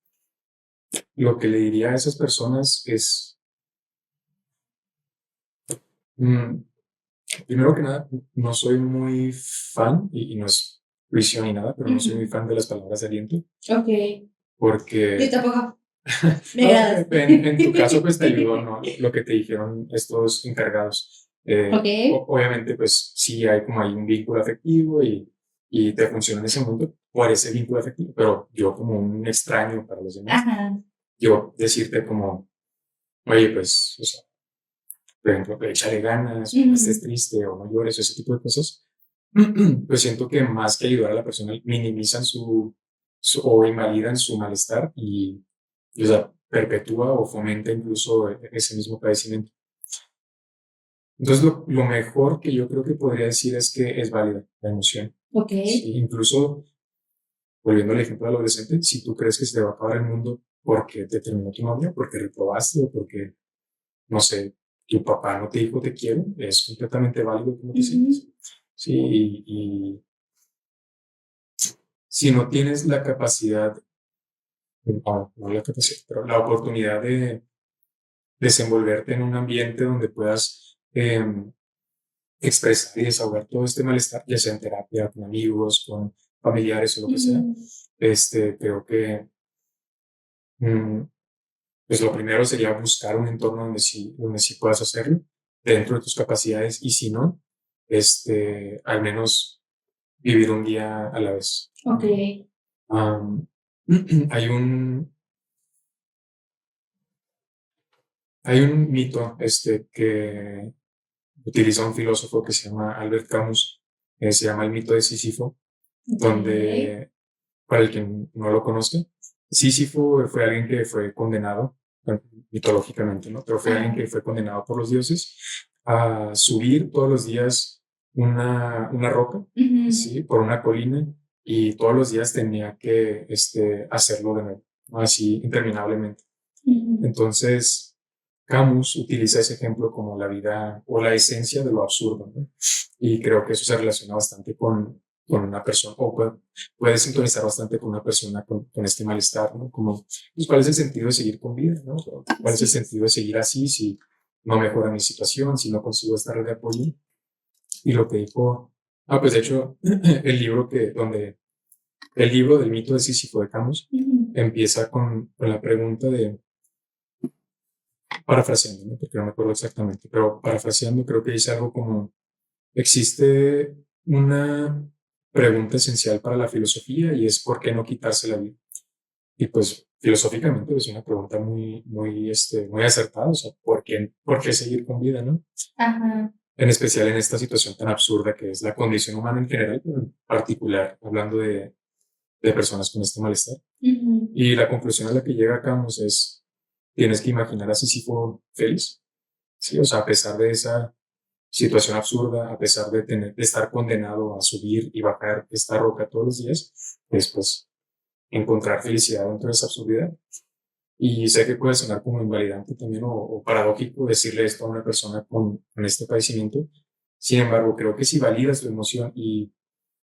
Speaker 2: Lo que le diría a esas personas es, mm, primero que nada, no soy muy fan, y no es juicio ni nada, pero no soy muy fan de las palabras de aliento,
Speaker 1: Ok.
Speaker 2: porque
Speaker 1: Yo tampoco. Me
Speaker 2: no,
Speaker 1: agradas.
Speaker 2: en tu caso, pues te ayudó, ¿no? Lo que te dijeron estos encargados.
Speaker 1: Ok.
Speaker 2: Obviamente, pues sí hay como hay un vínculo afectivo y te funciona en ese momento por ese vínculo afectivo, pero yo como un extraño para los demás,
Speaker 1: Ajá.
Speaker 2: yo decirte como, oye, pues, o sea, por ejemplo, échale ganas, o no estés triste, o no llores, o ese tipo de cosas, pues siento que más que ayudar a la persona, minimizan o invalidan su malestar y, o sea, perpetúa o fomenta incluso ese mismo padecimiento. Entonces, lo mejor que yo creo que podría decir es que es válida la emoción.
Speaker 1: Ok.
Speaker 2: Sí, incluso, volviendo al ejemplo del adolescente, si tú crees que se te va a acabar el mundo porque te terminó tu novia, porque reprobaste o porque, no sé, tu papá no te dijo te quiero, es completamente válido como te sientes. Sí, y si no tienes la capacidad, no la capacidad, pero la oportunidad de desenvolverte en un ambiente donde puedas expresar y desahogar todo este malestar, ya sea en terapia, con amigos, con familiares o lo que sea, creo que mm, pues lo primero sería buscar un entorno donde sí puedas hacerlo dentro de tus capacidades y si no, al menos vivir un día a la vez.
Speaker 1: Ok.
Speaker 2: Um, hay un mito que utiliza un filósofo que se llama Albert Camus, se llama el mito de Sísifo, donde, para el que no lo conozca, Sísifo fue alguien que fue condenado, bueno, mitológicamente, ¿no? Pero fue alguien que fue condenado por los dioses a subir todos los días una roca, ¿sí? Por una colina, y todos los días tenía que hacerlo de nuevo, ¿no? Así interminablemente. Entonces, Camus utiliza ese ejemplo como la vida o la esencia de lo absurdo, ¿no? Y creo que eso se relaciona bastante con una persona, o puede sintonizar bastante con una persona con este malestar, ¿no? Como, pues, ¿cuál es el sentido de seguir con vida, ¿no? ¿Cuál es el sentido de seguir así si no mejora mi situación, si no consigo esta red de apoyo? Y lo que dijo, pues de hecho, el libro del mito de Sísifo de Camus empieza con la pregunta de, parafraseando, ¿no? Porque no me acuerdo exactamente, pero parafraseando creo que dice algo como, existe una pregunta esencial para la filosofía y es ¿por qué no quitarse la vida? Y pues filosóficamente es una pregunta muy acertada, o sea, ¿por qué seguir con vida, no?
Speaker 1: Ajá.
Speaker 2: En especial en esta situación tan absurda que es la condición humana en general, pero en particular hablando de personas con este malestar. Y la conclusión a la que llega Camus es, tienes que imaginar a Sísifo feliz, ¿sí? O sea, a pesar de esa situación absurda, a pesar de estar condenado a subir y bajar esta roca todos los días, es pues encontrar felicidad dentro de esa absurdidad. Y sé que puede sonar como invalidante también o paradójico decirle esto a una persona con este padecimiento. Sin embargo, creo que si validas tu emoción y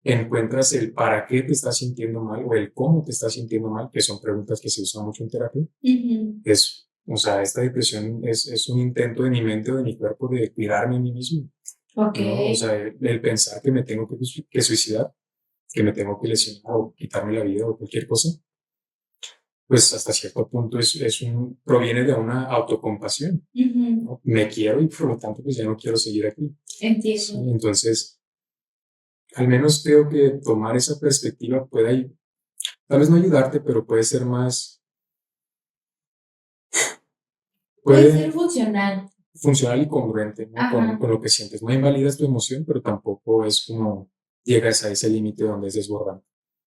Speaker 2: encuentras el para qué te estás sintiendo mal o el cómo te estás sintiendo mal, que son preguntas que se usan mucho en terapia, o sea, esta depresión es un intento de mi mente o de mi cuerpo de cuidarme a mí mismo. ¿No? O sea, el pensar que me tengo que suicidar, que me tengo que lesionar o quitarme la vida o cualquier cosa, pues hasta cierto punto proviene de una autocompasión. ¿No? Me quiero y por lo tanto pues ya no quiero seguir aquí.
Speaker 1: Entiendo.
Speaker 2: Sí, entonces, al menos creo que tomar esa perspectiva puede, tal vez no ayudarte, pero puede ser más...
Speaker 1: Puede ser funcional.
Speaker 2: Funcional y congruente, ¿no? Con lo que sientes. No invalidas tu emoción, pero tampoco es como llegas a ese límite donde es desbordante.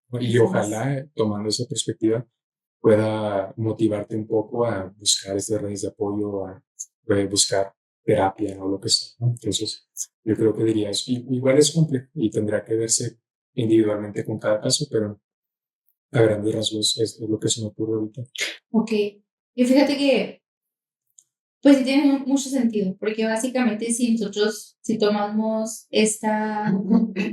Speaker 2: ¿No? Y ojalá, tomando esa perspectiva, pueda motivarte un poco a buscar estas redes de apoyo, a buscar terapia o lo que sea, ¿no? Entonces, yo creo que diría eso. Igual es complejo y tendrá que verse individualmente con cada caso, pero a grandes rasgos es lo que se me ocurre ahorita.
Speaker 1: Ok. Y fíjate que, pues sí tiene mucho sentido, porque básicamente si tomamos esta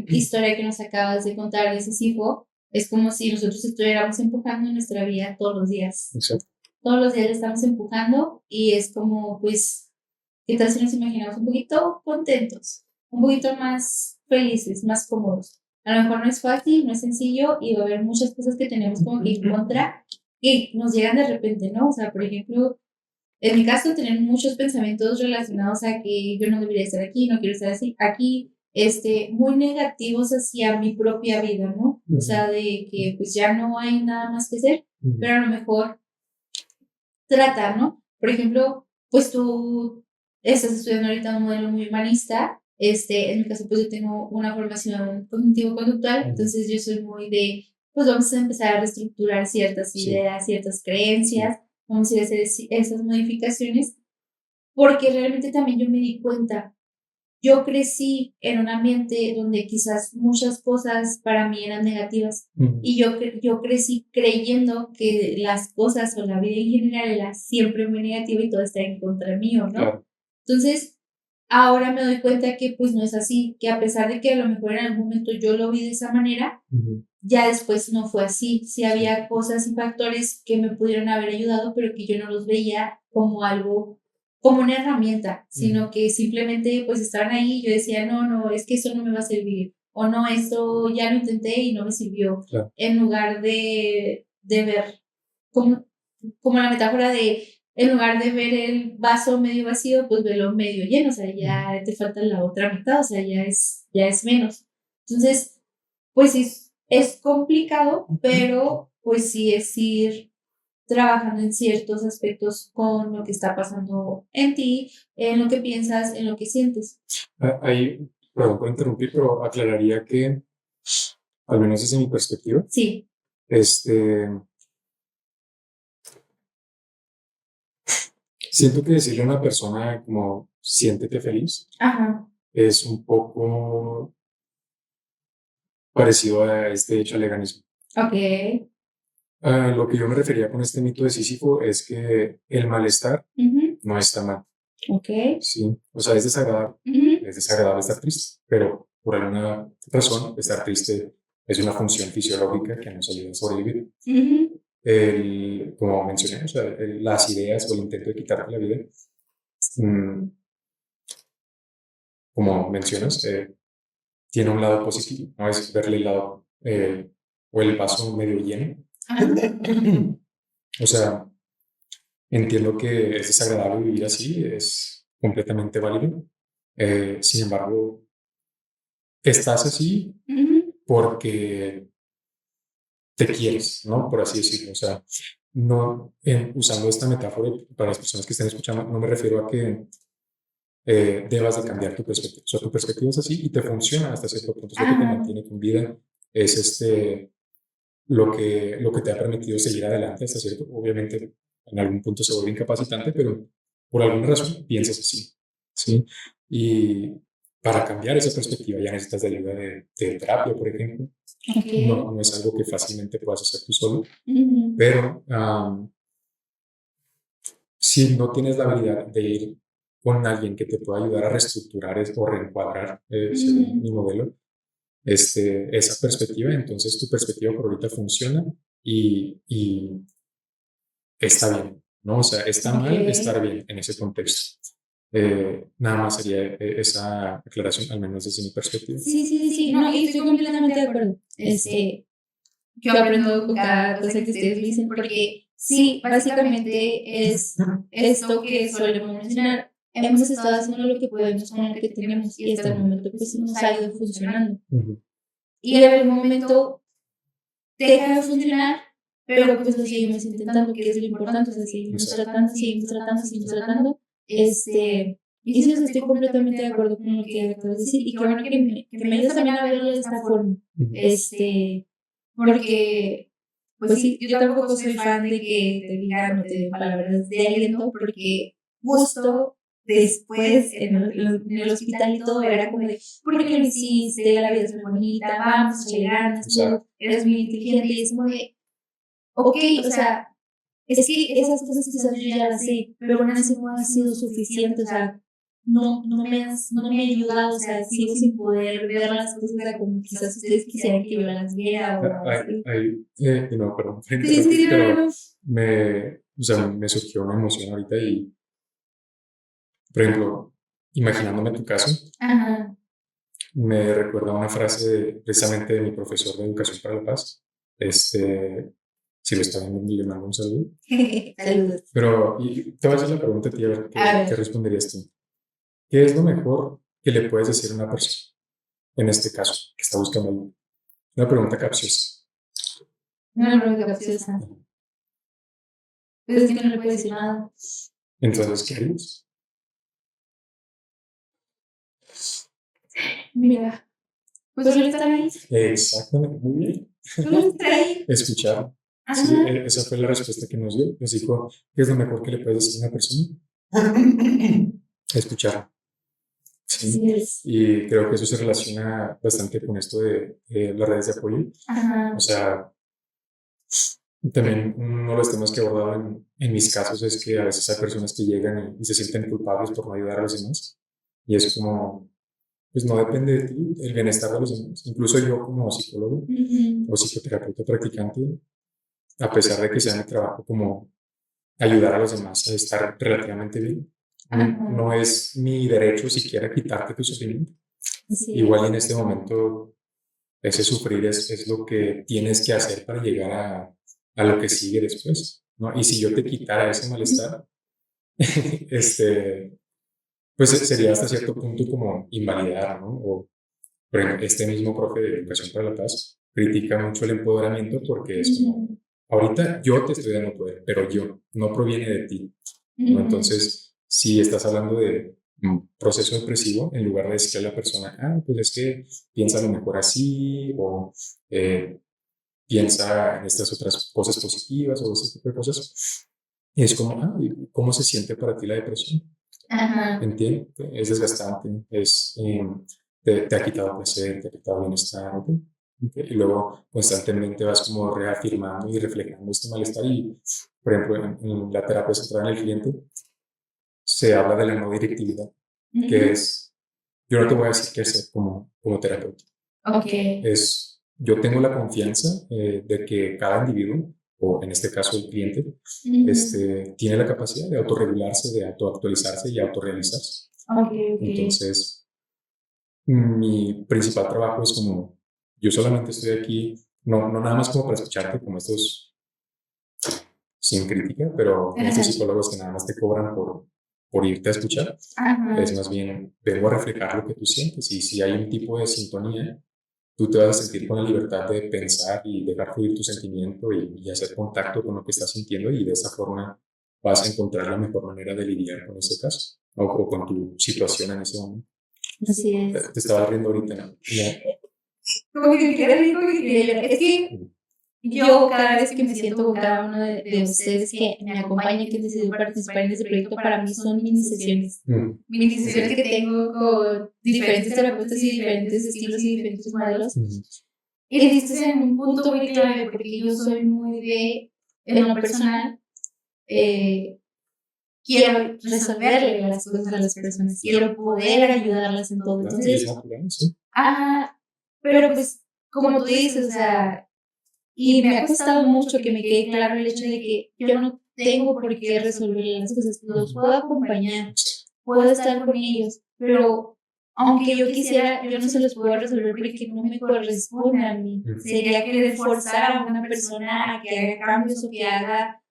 Speaker 1: historia que nos acabas de contar de Sísifo, es como si nosotros estuviéramos empujando nuestra vida todos los días.
Speaker 2: Exacto.
Speaker 1: Todos los días la estamos empujando y es como, pues, ¿qué tal si nos imaginamos un poquito contentos, un poquito más felices, más cómodos? A lo mejor no es fácil, no es sencillo y va a haber muchas cosas que tenemos como que en contra que nos llegan de repente, ¿no? O sea, por ejemplo, en mi caso, tener muchos pensamientos relacionados a que yo no debería estar aquí, no quiero estar así, aquí, muy negativos hacia mi propia vida, ¿no? O sea, de que pues ya no hay nada más que hacer, pero a lo mejor tratar, ¿no? Por ejemplo, pues tú estás estudiando ahorita un modelo muy humanista, en mi caso pues yo tengo una formación cognitivo-conductual, entonces yo soy muy de, pues vamos a empezar a reestructurar ciertas ideas, ciertas creencias, vamos a ir a hacer esas modificaciones, porque realmente también yo me di cuenta, yo crecí en un ambiente donde quizás muchas cosas para mí eran negativas y yo crecí creyendo que las cosas o la vida en general era siempre muy negativa y todo está en contra mío, ¿no?
Speaker 2: Claro.
Speaker 1: Entonces, ahora me doy cuenta que pues no es así, que a pesar de que a lo mejor en algún momento yo lo vi de esa manera, ya después no fue así. Sí había cosas y factores que me pudieron haber ayudado, pero que yo no los veía como algo, como una herramienta, sino que simplemente pues estaban ahí y yo decía, no, no, es que eso no me va a servir, o no, esto ya lo intenté y no me sirvió,
Speaker 2: Claro.
Speaker 1: en lugar de ver como la metáfora de, en lugar de ver el vaso medio vacío, pues verlo medio lleno, o sea, ya te falta la otra mitad, o sea, ya es menos. Entonces, pues es complicado, pero pues sí es ir trabajando en ciertos aspectos con lo que está pasando en ti, en lo que piensas, en lo que sientes.
Speaker 2: Ahí, perdón por interrumpir, pero aclararía que, al menos desde mi perspectiva,
Speaker 1: Sí.
Speaker 2: Siento que decirle a una persona como siéntete feliz
Speaker 1: Ajá.
Speaker 2: es un poco parecido a este hecho aleganismo.
Speaker 1: Ok.
Speaker 2: Lo que yo me refería con este mito de Sísifo es que el malestar no está mal.
Speaker 1: Ok.
Speaker 2: Sí, o sea, es desagradable estar triste, pero por alguna razón estar triste es una función fisiológica que nos ayuda a sobrevivir. Como mencioné, o sea, las ideas o el intento de quitarte la vida, como mencionas, tiene un lado positivo, no es verle el lado o el vaso medio lleno. O sea, entiendo que es desagradable vivir así, es completamente válido. Sin embargo, estás así porque te quieres, ¿no? Por así decirlo. O sea, no, usando esta metáfora para las personas que estén escuchando, no me refiero a que debas de cambiar tu perspectiva. O sea, tu perspectiva es así y te funciona hasta cierto punto. Es lo que te mantiene con vida. Es lo que te ha permitido seguir adelante hasta cierto. Obviamente, en algún punto se vuelve incapacitante, pero por alguna razón piensas así. ¿Sí? Y para cambiar esa perspectiva ya necesitas de ayuda de terapia, por ejemplo.
Speaker 1: Okay.
Speaker 2: No es algo que fácilmente puedas hacer tú solo, pero si no tienes la habilidad de ir con alguien que te pueda ayudar a reestructurar o reencuadrar, según mi modelo, esa perspectiva, entonces tu perspectiva por ahorita funciona y está bien, ¿no? O sea, está mal estar bien en ese contexto. Nada más sería esa aclaración, al menos desde mi perspectiva.
Speaker 1: Sí, no, y estoy completamente de acuerdo. Yo aprendo con cada cosa que ustedes me dicen, porque sí, básicamente es esto que solemos mencionar. Hemos estado haciendo lo que podemos con lo que tenemos y hasta el momento pues nos ha ido funcionando. Y en algún momento deja de funcionar, pero pues lo seguimos intentando, que es lo importante, o sea, seguimos tratando. Y sí, o sea, estoy completamente de acuerdo con lo que acabas de decir y qué bueno que me ayudas también a verlo de esta forma. Porque pues sí, yo tampoco soy fan de que te digan o te den palabras de aliento, porque justo después en el hospital y todo era como de, ¿por qué lo hiciste? La vida es muy bonita, vamos, échale ganas, tú eres muy inteligente, y es como de, ok, o sea, es que esas cosas quizás yo ya las sé, pero aún así no ha sido suficiente, o sea, no me ha ayudado, o sea, sigo sin poder ver las cosas como quizás ustedes quisieran que yo las viera o así.
Speaker 2: No, perdón,
Speaker 1: Sí, sí, no, no,
Speaker 2: pero
Speaker 1: no.
Speaker 2: o sea, me surgió una emoción ahorita y, por ejemplo, imaginándome tu caso,
Speaker 1: Ajá.
Speaker 2: me recuerda una frase precisamente de mi profesor de Educación para la Paz. Si lo está viendo, le mando un saludo.
Speaker 1: Saludos.
Speaker 2: Pero te voy a hacer la pregunta a ti, a ver qué responderías tú. ¿Qué es lo mejor que le puedes decir a una persona, en este caso, que está buscando ayuda? Una pregunta capciosa.
Speaker 1: Una pregunta capciosa. Pues es que no le puedo decir nada.
Speaker 2: Entonces, ¿qué harías?
Speaker 1: Mira, pues solo estar ahí.
Speaker 2: Exactamente, muy bien.
Speaker 1: Solo estar ahí.
Speaker 2: Escuchar.
Speaker 1: Ajá.
Speaker 2: Sí, esa fue la respuesta que nos dio. Nos dijo, ¿qué es lo mejor que le puedes decir a una persona? Escuchar. Sí.
Speaker 1: Así es.
Speaker 2: Y creo que eso se relaciona bastante con esto de las redes de apoyo.
Speaker 1: Ajá.
Speaker 2: O sea, también uno de los temas que he abordado en mis casos es que a veces hay personas que llegan y se sienten culpables por no ayudar a los demás. Y es como, pues no depende de ti el bienestar de los demás. Incluso yo como psicólogo o psicoterapeuta practicante, a pesar de que sea mi trabajo como ayudar a los demás a estar relativamente bien, no es mi derecho siquiera quitarte tu sufrimiento. Sí. Igual en este momento, ese sufrir es lo que tienes que hacer para llegar a lo que sigue después, ¿no? Y si yo te quitara ese malestar, pues sería hasta cierto punto como invalidar, ¿no? O, por ejemplo, este mismo profe de Educación para la Paz critica mucho el empoderamiento porque es como, ahorita yo te estoy dando poder, pero yo, no proviene de ti, ¿no? Entonces, si estás hablando de un proceso depresivo, en lugar de decirle a la persona, pues es que piensa a lo mejor así, o piensa en estas otras cosas positivas, o ese tipo de cosas, y es como, ¿y cómo se siente para ti la depresión?
Speaker 1: Ajá.
Speaker 2: ¿Entiendes? Es desgastante, te ha quitado placer, te ha quitado bienestar, ¿ok? Y luego constantemente vas como reafirmando y reflejando este malestar y, por ejemplo, en la terapia centrada en el cliente se habla de la no directividad, que es, yo no te voy a decir qué hacer como terapeuta.
Speaker 1: Ok.
Speaker 2: Yo tengo la confianza de que cada individuo, o en este caso el cliente, tiene la capacidad de autorregularse, de autoactualizarse y autorrealizarse.
Speaker 1: Okay.
Speaker 2: Entonces, mi principal trabajo es como, yo solamente estoy aquí, no nada más como para escucharte, como estos, sin crítica, pero como estos psicólogos que nada más te cobran por irte a escuchar. Ajá. Es más bien, vengo a reflejar lo que tú sientes y si hay un tipo de sintonía, tú te vas a sentir con la libertad de pensar y dejar fluir tu sentimiento y hacer contacto con lo que estás sintiendo y de esa forma vas a encontrar la mejor manera de lidiar con ese caso o con tu situación en ese momento.
Speaker 1: Así es.
Speaker 2: Te estaba riendo ahorita, ¿no?
Speaker 1: Como que quería reír, como que quería llorar. Es que yo cada vez que me siento con cada uno de ustedes que me acompañan, que decidió participar en este proyecto, para mí son mini sesiones. Mini sesiones que tengo con diferentes terapeutas y diferentes estilos y diferentes modelos. Y diste en un punto muy clave, porque yo soy muy de, en lo personal, quiero resolverle las cosas a las personas, quiero poder ayudarlas en todo. Entonces, pero pues, como tú dices, o sea, y me ha costado mucho que me quede claro el hecho de que yo no tengo por qué resolver las cosas, los puedo acompañar, puedo estar con ellos, pero aunque yo quisiera, yo no se los puedo resolver porque no me corresponde a mí. Sería querer forzar a una persona a que haga cambios o que haga,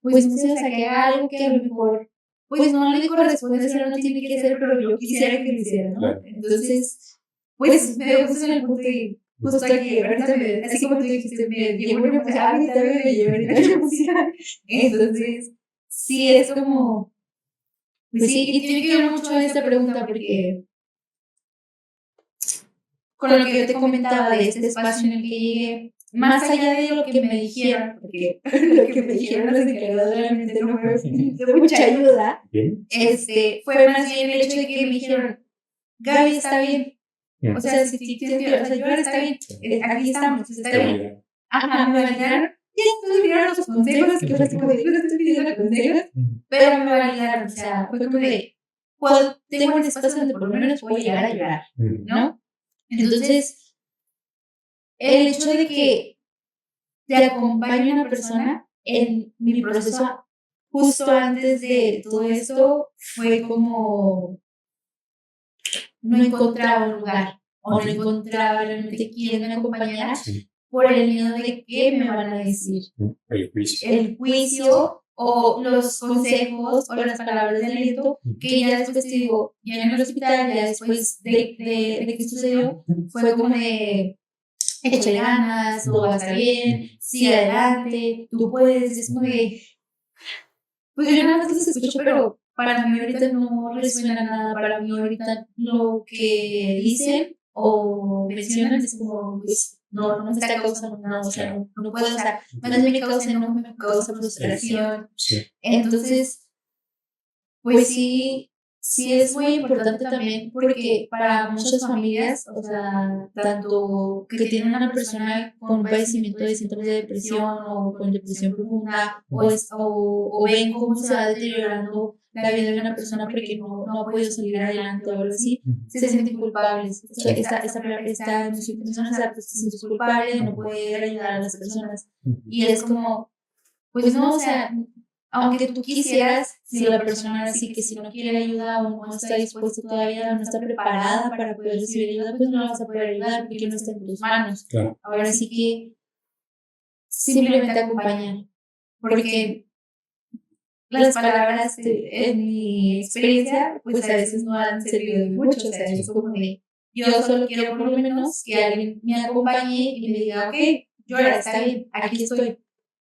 Speaker 1: pues no sé, o sea, que haga algo que a lo mejor, pues no le corresponde hacer, no tiene que hacer, pero yo quisiera que lo hiciera, ¿no? Entonces, pues me gusta en el punto de justo aquí, ahorita así como tú dijiste, me llevo una emoción, a mí también me llevo una emoción. Entonces, sí, es como, pues sí, y tiene que ver mucho esta pregunta porque con lo que yo te comentaba de este espacio en el que llegué, más allá de lo que me dijeron, porque lo que me dijeron los encargados realmente no fue de mucha ayuda, fue más bien el hecho de que me dijeron, Gaby está bien. O sea, o sea, yo ahora está bien, aquí estamos, está bien. Ajá, me validaron. Ya después vinieron los consejos, que fue como de, no estoy pidiendo consejos, pero me validaron. O sea, fue como de, tengo un espacio donde por lo menos puedo llegar a llorar, ¿no? Entonces, el hecho de que te acompañe una persona en mi proceso justo antes de todo esto fue como no encontraba un lugar o no encontraba realmente quién me acompañara por el miedo de qué me van a decir. El juicio o los consejos o las palabras de aliento que ya después te digo, ya en el hospital, ya después de que sucedió, fue como de échale ganas, todo va a estar bien, sigue adelante, tú puedes, es como de, pues yo nada más los escucho, pero para mí ahorita no resuena nada, para mí ahorita lo que dicen o mencionan es como, pues, no me está causando nada, o sea, no puedo, o sea, más bien me causa enojo, me causa frustración. Entonces, pues sí es muy importante también porque para muchas familias, o sea, tanto que tienen una persona con padecimiento de síntomas de depresión o con depresión profunda o ven cómo se va deteriorando la vida de una persona porque no ha podido salir adelante o algo así, se sienten culpables. Esta emoción que mencionas, pues se siente culpable de no poder ayudar a las personas. Y es como, pues no, o sea, aunque tú quisieras, si la persona así que si no quiere ayuda o no está dispuesta todavía o no está preparada para poder recibir ayuda, pues no la vas a poder ayudar porque no está en tus manos. Claro. Ahora sí que simplemente acompañar, porque las palabras en mi experiencia, pues a veces no han servido de mucho, o sea, es como de, yo solo quiero por lo menos que alguien me acompañe y me diga, ok, llora, está bien, aquí estoy,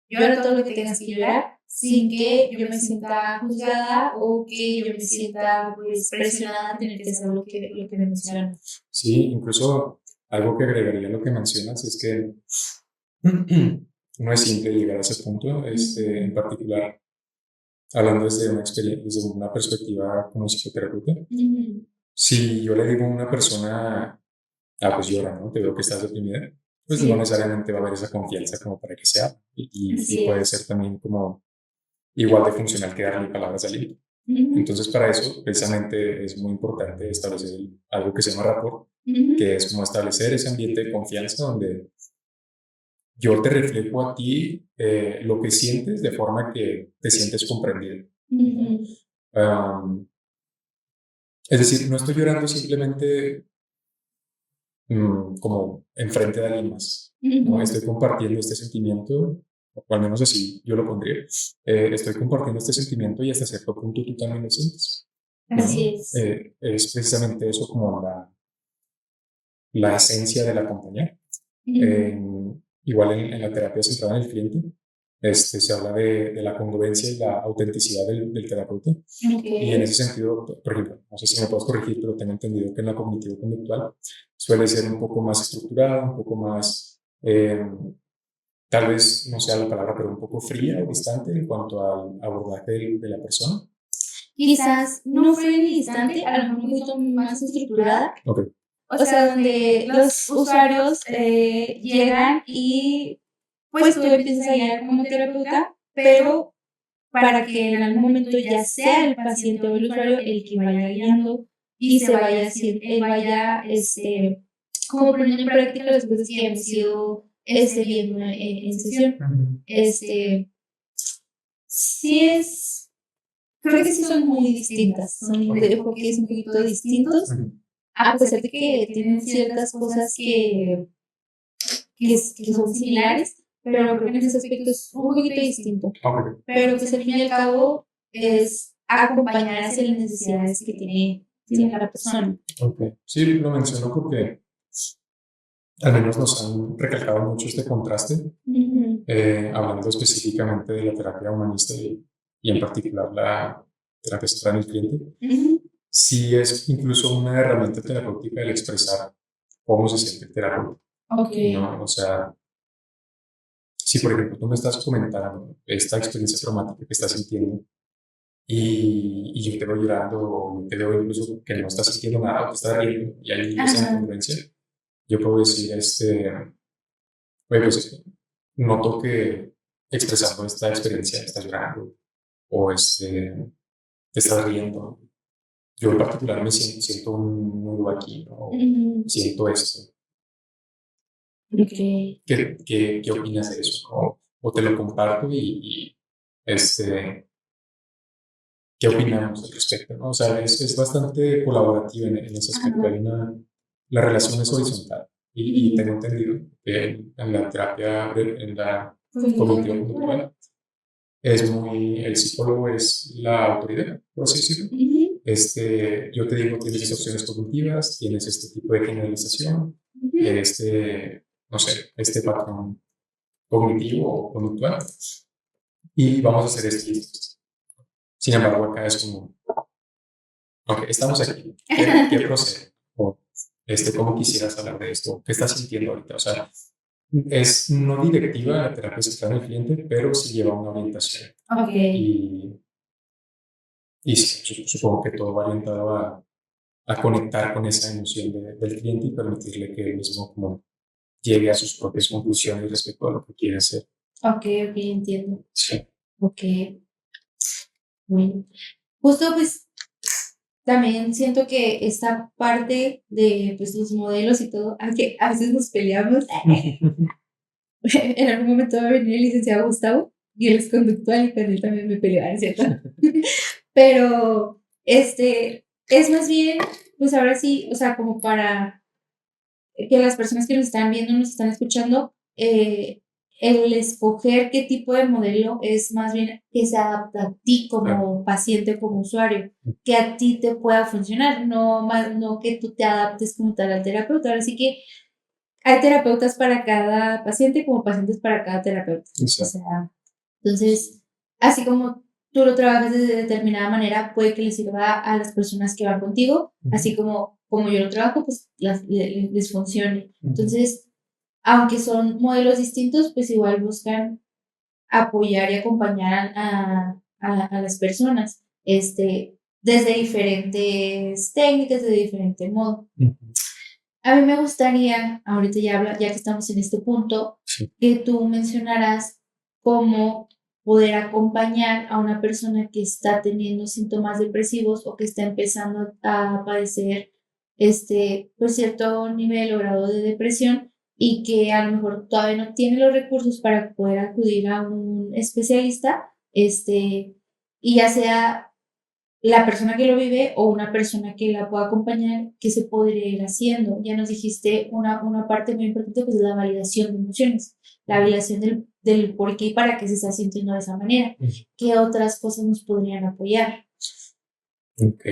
Speaker 1: llora todo lo que tengas que llorar, sin que yo me sienta juzgada o que yo me sienta pues presionada a tener que hacer lo que me mencionan.
Speaker 2: Sí, incluso algo que agregaría a lo que mencionas es que no es simple llegar a ese punto, en particular hablando desde una experiencia, desde una perspectiva como psicoterapeuta. Si yo le digo a una persona, pues llora, ¿no? Te veo que estás deprimida, pues no necesariamente va a haber esa confianza como para que sea, y puede ser también como igual de funcional que darle palabras de aliento. Entonces, para eso, precisamente, es muy importante establecer algo que se llama rapport, que es como establecer ese ambiente de confianza donde yo te reflejo a ti lo que sientes de forma que te sientes comprendido. Es decir, no estoy llorando simplemente como enfrente de alguien más. ¿No? Estoy compartiendo este sentimiento, o al menos así yo lo pondría. Estoy compartiendo este sentimiento y hasta cierto punto tú también lo sientes. ¿No?
Speaker 1: Así es.
Speaker 2: Es precisamente eso como la esencia de la compañía. Igual en la terapia centrada en el cliente, se habla de la congruencia y la autenticidad del terapeuta. Y en ese sentido, por ejemplo, no sé si me puedes corregir, pero tengo entendido que en la cognitivo-conductual suele ser un poco más estructurada, un poco más, tal vez no sea la palabra, pero un poco fría o distante en cuanto al abordaje de la persona.
Speaker 1: Quizás no fría ni distante, a lo mejor un poquito más estructurada. Okay. O sea, donde los usuarios llegan y pues tú empiezas a guiar como terapeuta, pero para que en algún momento ya sea el paciente o el usuario el que vaya guiando y se vaya haciendo, él vaya como poniendo en práctica las cosas que hemos ido viendo en sesión. Sí es, creo que sí son muy distintas, son enfoques un poquito distintos, a pesar de que tienen ciertas cosas que son similares, pero creo que en ese aspecto es un poquito distinto. Okay. Pero pues al fin y al cabo es acompañar hacia las necesidades que tiene la persona.
Speaker 2: Okay. Sí, lo menciono porque al menos nos han recalcado mucho este contraste, hablando específicamente de la terapia humanista y en particular la terapia centrada en el cliente. Sí es incluso una herramienta terapéutica el expresar cómo se siente el terapeuta. Okay. ¿No? O sea, si por ejemplo tú me estás comentando esta experiencia traumática que estás sintiendo y yo te veo llorando o te veo incluso que no estás sintiendo nada o te estás riendo y hay esa
Speaker 1: Ajá.
Speaker 2: incongruencia, yo puedo decir, oye, pues noto que expresando esta experiencia estás llorando o te estás riendo. Yo en particular me siento un nudo aquí, ¿no? Siento esto.
Speaker 1: Ok.
Speaker 2: ¿Qué opinas de eso? O te lo comparto y ¿qué opinamos al respecto? ¿No? O sea, es bastante colaborativa en ese aspecto. La relación es horizontal y tengo entendido que en la terapia, en la cognitiva conductual, el psicólogo es la autoridad, por así decirlo. Yo te digo, tienes estas opciones cognitivas, tienes este tipo de generalización, no sé, este patrón cognitivo o conductual, y vamos a hacer esto y esto. Sin embargo, acá es como, ok, estamos aquí, ¿qué procede? O, ¿cómo quisieras hablar de esto? ¿Qué estás sintiendo ahorita? O sea, es no directiva la terapia centrada en el cliente, pero sí lleva una orientación.
Speaker 1: Ok.
Speaker 2: Y sí, supongo que todo va orientado a conectar con esa emoción del cliente y permitirle que él mismo como llegue a sus propias conclusiones respecto a lo que quiere hacer.
Speaker 1: Ok, ok, entiendo.
Speaker 2: Sí.
Speaker 1: Ok. Bueno. Justo pues también siento que esta parte de pues los modelos y todo, aunque a veces nos peleamos, en algún momento va a venir el licenciado Gustavo y él es conductual y con él también me peleo, ¿es cierto? Pero es más bien, pues ahora sí, o sea, como para que las personas que nos están viendo, nos están escuchando, el escoger qué tipo de modelo es más bien que se adapta a ti como paciente o como usuario, que a ti te pueda funcionar, no que tú te adaptes como tal al terapeuta. Ahora sí que hay terapeutas para cada paciente como pacientes para cada terapeuta. Exacto. O sea, entonces, así como tú lo trabajas de determinada manera, puede que les sirva a las personas que van contigo, así como yo lo trabajo, pues les funcione. Entonces, aunque son modelos distintos, pues igual buscan apoyar y acompañar a las personas, desde diferentes técnicas, de diferente modo. A mí me gustaría, ahorita ya que estamos en este punto, que tú mencionaras cómo poder acompañar a una persona que está teniendo síntomas depresivos o que está empezando a padecer pues cierto nivel o grado de depresión y que a lo mejor todavía no tiene los recursos para poder acudir a un especialista, y ya sea la persona que lo vive o una persona que la pueda acompañar, ¿qué se podría ir haciendo? Ya nos dijiste una parte muy importante, pues es la validación de emociones, la validación del por qué y para qué se está sintiendo de esa manera. ¿Qué otras cosas nos podrían apoyar?
Speaker 2: Ok.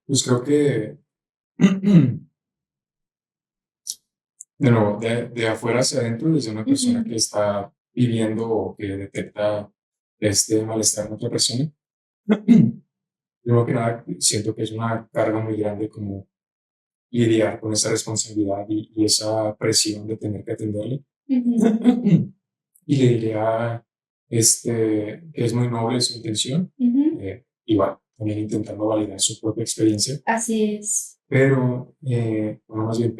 Speaker 2: Pues creo que de nuevo, de afuera hacia adentro, desde una persona que está viviendo o que detecta este malestar en otra persona, primero que nada, siento que es una carga muy grande como lidiar con esa responsabilidad y esa presión de tener que atenderle. Y le diría que es muy noble su intención, igual, también intentando validar su propia experiencia.
Speaker 1: Así es.
Speaker 2: Pero, bueno, más bien,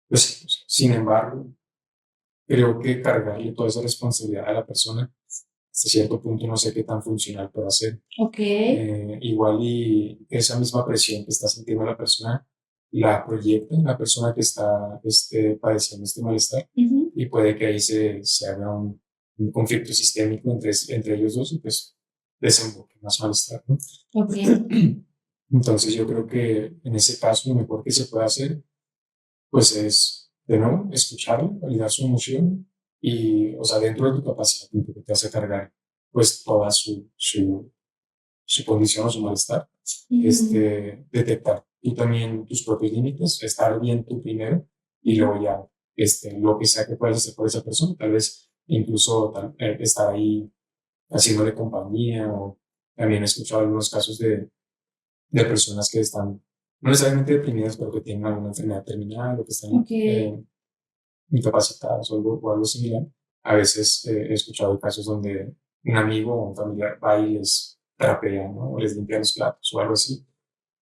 Speaker 2: pues, sin embargo, creo que cargarle toda esa responsabilidad a la persona, hasta cierto punto no sé qué tan funcional puede ser.
Speaker 1: Ok.
Speaker 2: Igual y esa misma presión que está sintiendo la persona la proyecta en la persona que está padeciendo este malestar y puede que ahí se haga un conflicto sistémico entre ellos dos y pues desemboque más malestar, ¿no?
Speaker 1: Ok.
Speaker 2: Entonces yo creo que en ese caso lo mejor que se puede hacer pues es, de nuevo, escucharlo, validar su emoción y, o sea, dentro de tu capacidad, que te hace cargar, pues toda su condición o su malestar, detectar tú también tus propios límites, estar bien tú primero y luego ya, lo que sea que puedas hacer por esa persona, tal vez incluso estar ahí haciéndole compañía o también he escuchado algunos casos de personas que están no necesariamente deprimidas, pero que tienen alguna enfermedad terminal o que están incapacitadas o algo similar. A veces he escuchado casos donde un amigo o un familiar va y les trapea, ¿no? O les limpia los platos o algo así.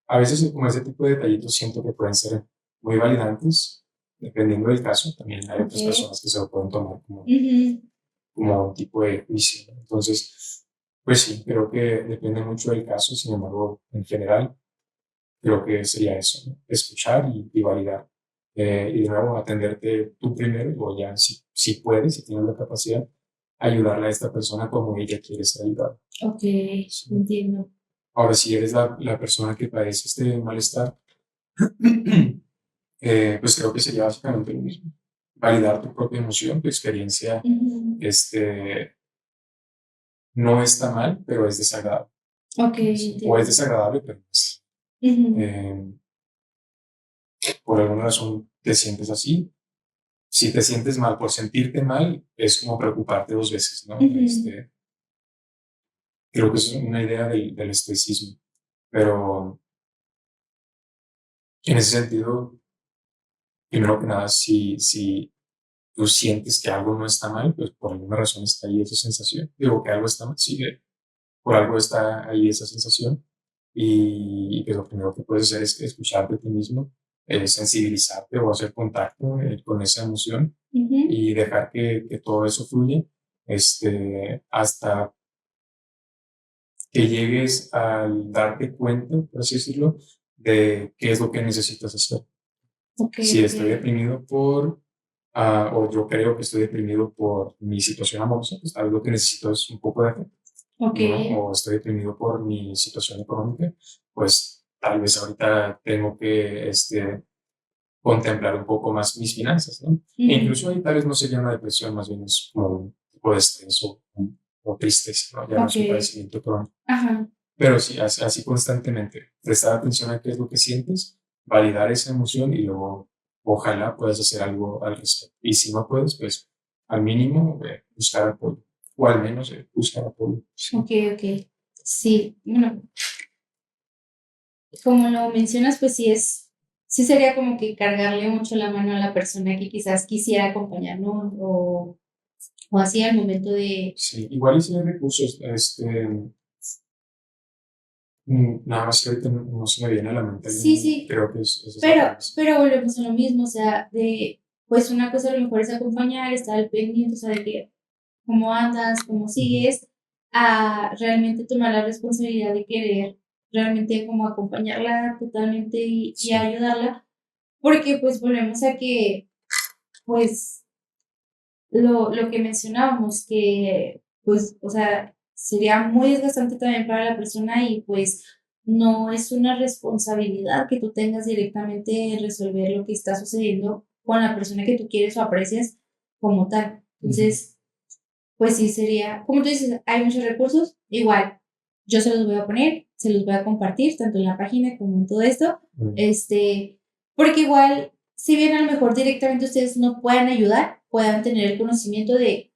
Speaker 2: A veces como ese tipo de detallitos siento que pueden ser muy validantes, dependiendo del caso. También hay otras personas que se lo pueden tomar como un tipo de juicio, ¿no? Entonces, pues sí, creo que depende mucho del caso. Sin embargo, en general, creo que sería eso, ¿no? Escuchar y validar. Y de nuevo, atenderte tú primero, o ya si puedes, si tienes la capacidad, ayudarle a esta persona como ella quiere ser ayudada.
Speaker 1: Ok,
Speaker 2: Sí.
Speaker 1: entiendo.
Speaker 2: Ahora, si eres la persona que padece este malestar, pues creo que sería básicamente lo mismo. Validar tu propia emoción, tu experiencia, no está mal, pero es desagradable.
Speaker 1: Ok,
Speaker 2: O es
Speaker 1: entiendo.
Speaker 2: desagradable, pero es, por alguna razón te sientes así. Si te sientes mal por sentirte mal, es como preocuparte dos veces, ¿no? Creo que es una idea del estoicismo. Pero en ese sentido, primero que nada, si tú sientes que algo no está mal, pues por alguna razón está ahí esa sensación. Digo que algo está mal, sí, por algo está ahí esa sensación. Y pues lo primero que puedes hacer es escucharte a ti mismo, sensibilizarte o hacer contacto con esa emoción y dejar que todo eso fluya hasta que llegues al darte cuenta, por así decirlo, de qué es lo que necesitas hacer. Si estoy deprimido o yo creo que estoy deprimido por mi situación amorosa, pues tal vez lo que necesito es un poco de afecto. ¿No? O estoy deprimido por mi situación económica, pues tal vez ahorita tengo que contemplar un poco más mis finanzas, ¿no? E incluso ahí tal vez no sería una depresión, más bien es como un tipo de estrés o tristeza, ¿no? Ya no es un padecimiento crónico. Pero sí, así constantemente, prestar atención a qué es lo que sientes, validar esa emoción y luego ojalá puedas hacer algo al respecto. Y si no puedes, pues al mínimo buscar apoyo, o al menos buscar apoyo. Sí.
Speaker 1: Ok. Sí, bueno, como lo mencionas, pues sí sería como que cargarle mucho la mano a la persona que quizás quisiera acompañarnos o así al momento de...
Speaker 2: Sí, igual y si hay recursos, nada más que ahorita no se me viene a la mente.
Speaker 1: Sí,
Speaker 2: creo que es
Speaker 1: pero volvemos a lo mismo, o sea, pues una cosa a lo mejor es acompañar, estar al pendiente, o sea, de que cómo andas, cómo sigues, a realmente tomar la responsabilidad de querer realmente como acompañarla totalmente y ayudarla, porque pues volvemos a que, pues, lo que mencionábamos, que pues, o sea, sería muy desgastante también para la persona y pues no es una responsabilidad que tú tengas directamente en resolver lo que está sucediendo con la persona que tú quieres o aprecias como tal. Entonces, pues sí sería, como tú dices, hay muchos recursos, igual, yo se los voy a poner, se los voy a compartir, tanto en la página como en todo esto, porque igual, si bien a lo mejor directamente ustedes no puedan ayudar, puedan tener el conocimiento de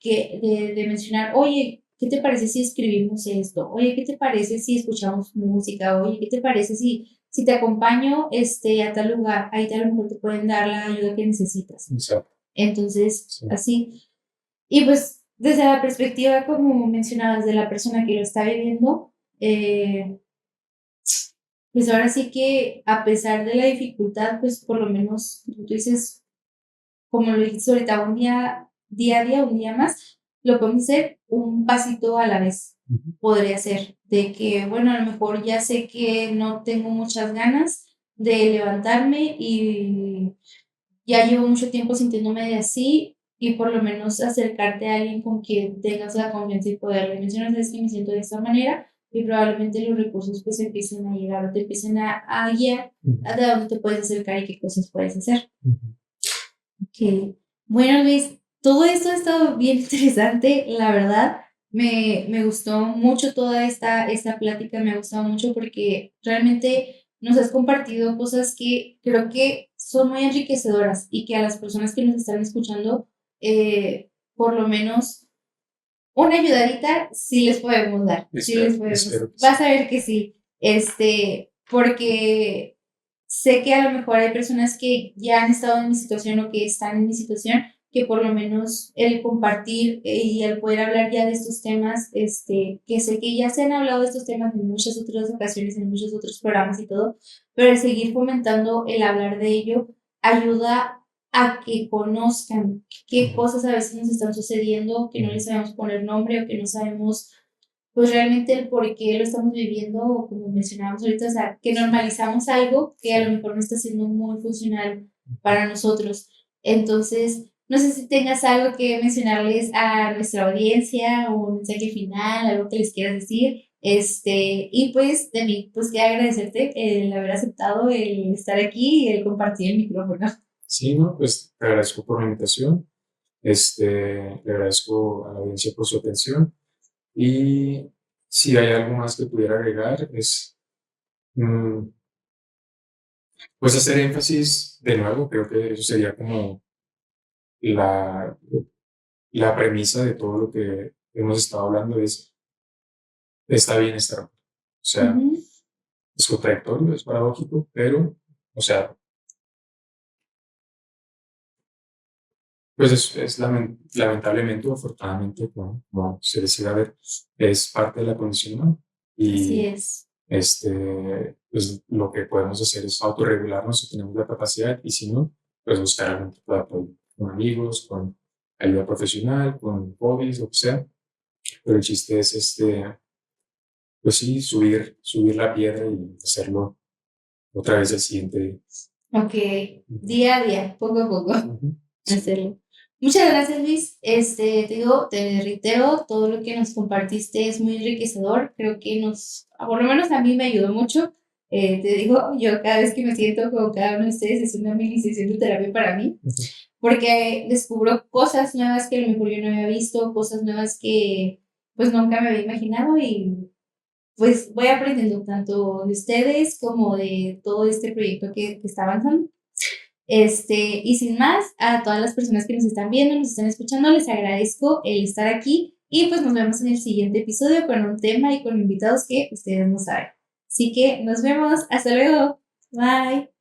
Speaker 1: mencionar, oye, ¿qué te parece si escribimos esto? Oye, ¿qué te parece si escuchamos música? Oye, ¿qué te parece si te acompaño a tal lugar? Ahí a lo mejor te pueden dar la ayuda que necesitas.
Speaker 2: Exacto.
Speaker 1: Entonces, así. Y pues desde la perspectiva, como mencionabas, de la persona que lo está viviendo, pues ahora sí que a pesar de la dificultad, pues por lo menos, como tú dices, como lo dijiste ahorita, día a día, un día más, lo podemos hacer un pasito a la vez. Podría ser de que, bueno, a lo mejor ya sé que no tengo muchas ganas de levantarme y ya llevo mucho tiempo sintiéndome de así y por lo menos acercarte a alguien con quien tengas la confianza y poderle mencionar, es que me siento de esta manera y probablemente los recursos pues empiecen a llegar o te empiecen a guiar a de dónde te puedes acercar y qué cosas puedes hacer. Okay. Bueno, Luis, todo esto ha estado bien interesante, la verdad. Me gustó mucho toda esta plática, me ha gustado mucho porque realmente nos has compartido cosas que creo que son muy enriquecedoras y que a las personas que nos están escuchando, por lo menos una ayudadita sí les podemos dar. Sí les podemos. Vas a ver que sí. porque sé que a lo mejor hay personas que ya han estado en mi situación o que están en mi situación, que por lo menos el compartir y el poder hablar ya de estos temas, que sé que ya se han hablado de estos temas en muchas otras ocasiones, en muchos otros programas y todo, pero el seguir fomentando el hablar de ello ayuda a que conozcan qué cosas a veces nos están sucediendo, que no les sabemos poner nombre o que no sabemos pues realmente el por qué lo estamos viviendo, o como mencionábamos ahorita, o sea, que normalizamos algo que a lo mejor no está siendo muy funcional para nosotros. Entonces, no sé si tengas algo que mencionarles a nuestra audiencia o un mensaje final, algo que les quieras decir. Y pues de mí, pues quiero agradecerte el haber aceptado el estar aquí y el compartir el micrófono.
Speaker 2: Sí, no, pues te agradezco por la invitación. Le agradezco a la audiencia por su atención. Y si hay algo más que pudiera agregar, es mm, pues hacer énfasis de nuevo. Creo que eso sería como la, la premisa de todo lo que hemos estado hablando, es está bien estar mal. O sea,
Speaker 1: Ujú.
Speaker 2: es contradictorio, es paradójico, pero, o sea, pues lamentablemente o afortunadamente, como se decía, a ver, es parte de la condición humana.
Speaker 1: Así
Speaker 2: Y
Speaker 1: es.
Speaker 2: pues lo que podemos hacer es autorregularnos si tenemos la capacidad, y si no, pues buscar algún tipo de apoyo con amigos, con ayuda profesional, con hobbies, lo que sea. Pero el chiste es, pues sí, subir la piedra y hacerlo otra vez el siguiente día.
Speaker 1: Ok, día a día, poco a poco.
Speaker 2: Ujú. Sí.
Speaker 1: Hacerlo. Muchas gracias, Luis. Te digo, te reitero, todo lo que nos compartiste es muy enriquecedor. Creo que por lo menos a mí me ayudó mucho. Te digo, yo cada vez que me siento con cada uno de ustedes es una mini sesión de terapia para mí, porque descubro cosas nuevas que a lo mejor yo no había visto, cosas nuevas que pues nunca me había imaginado y pues voy aprendiendo tanto de ustedes como de todo este proyecto que está avanzando. Y sin más, a todas las personas que nos están viendo, nos están escuchando, les agradezco el estar aquí y pues nos vemos en el siguiente episodio con un tema y con invitados que ustedes no saben. Así que nos vemos, hasta luego, bye.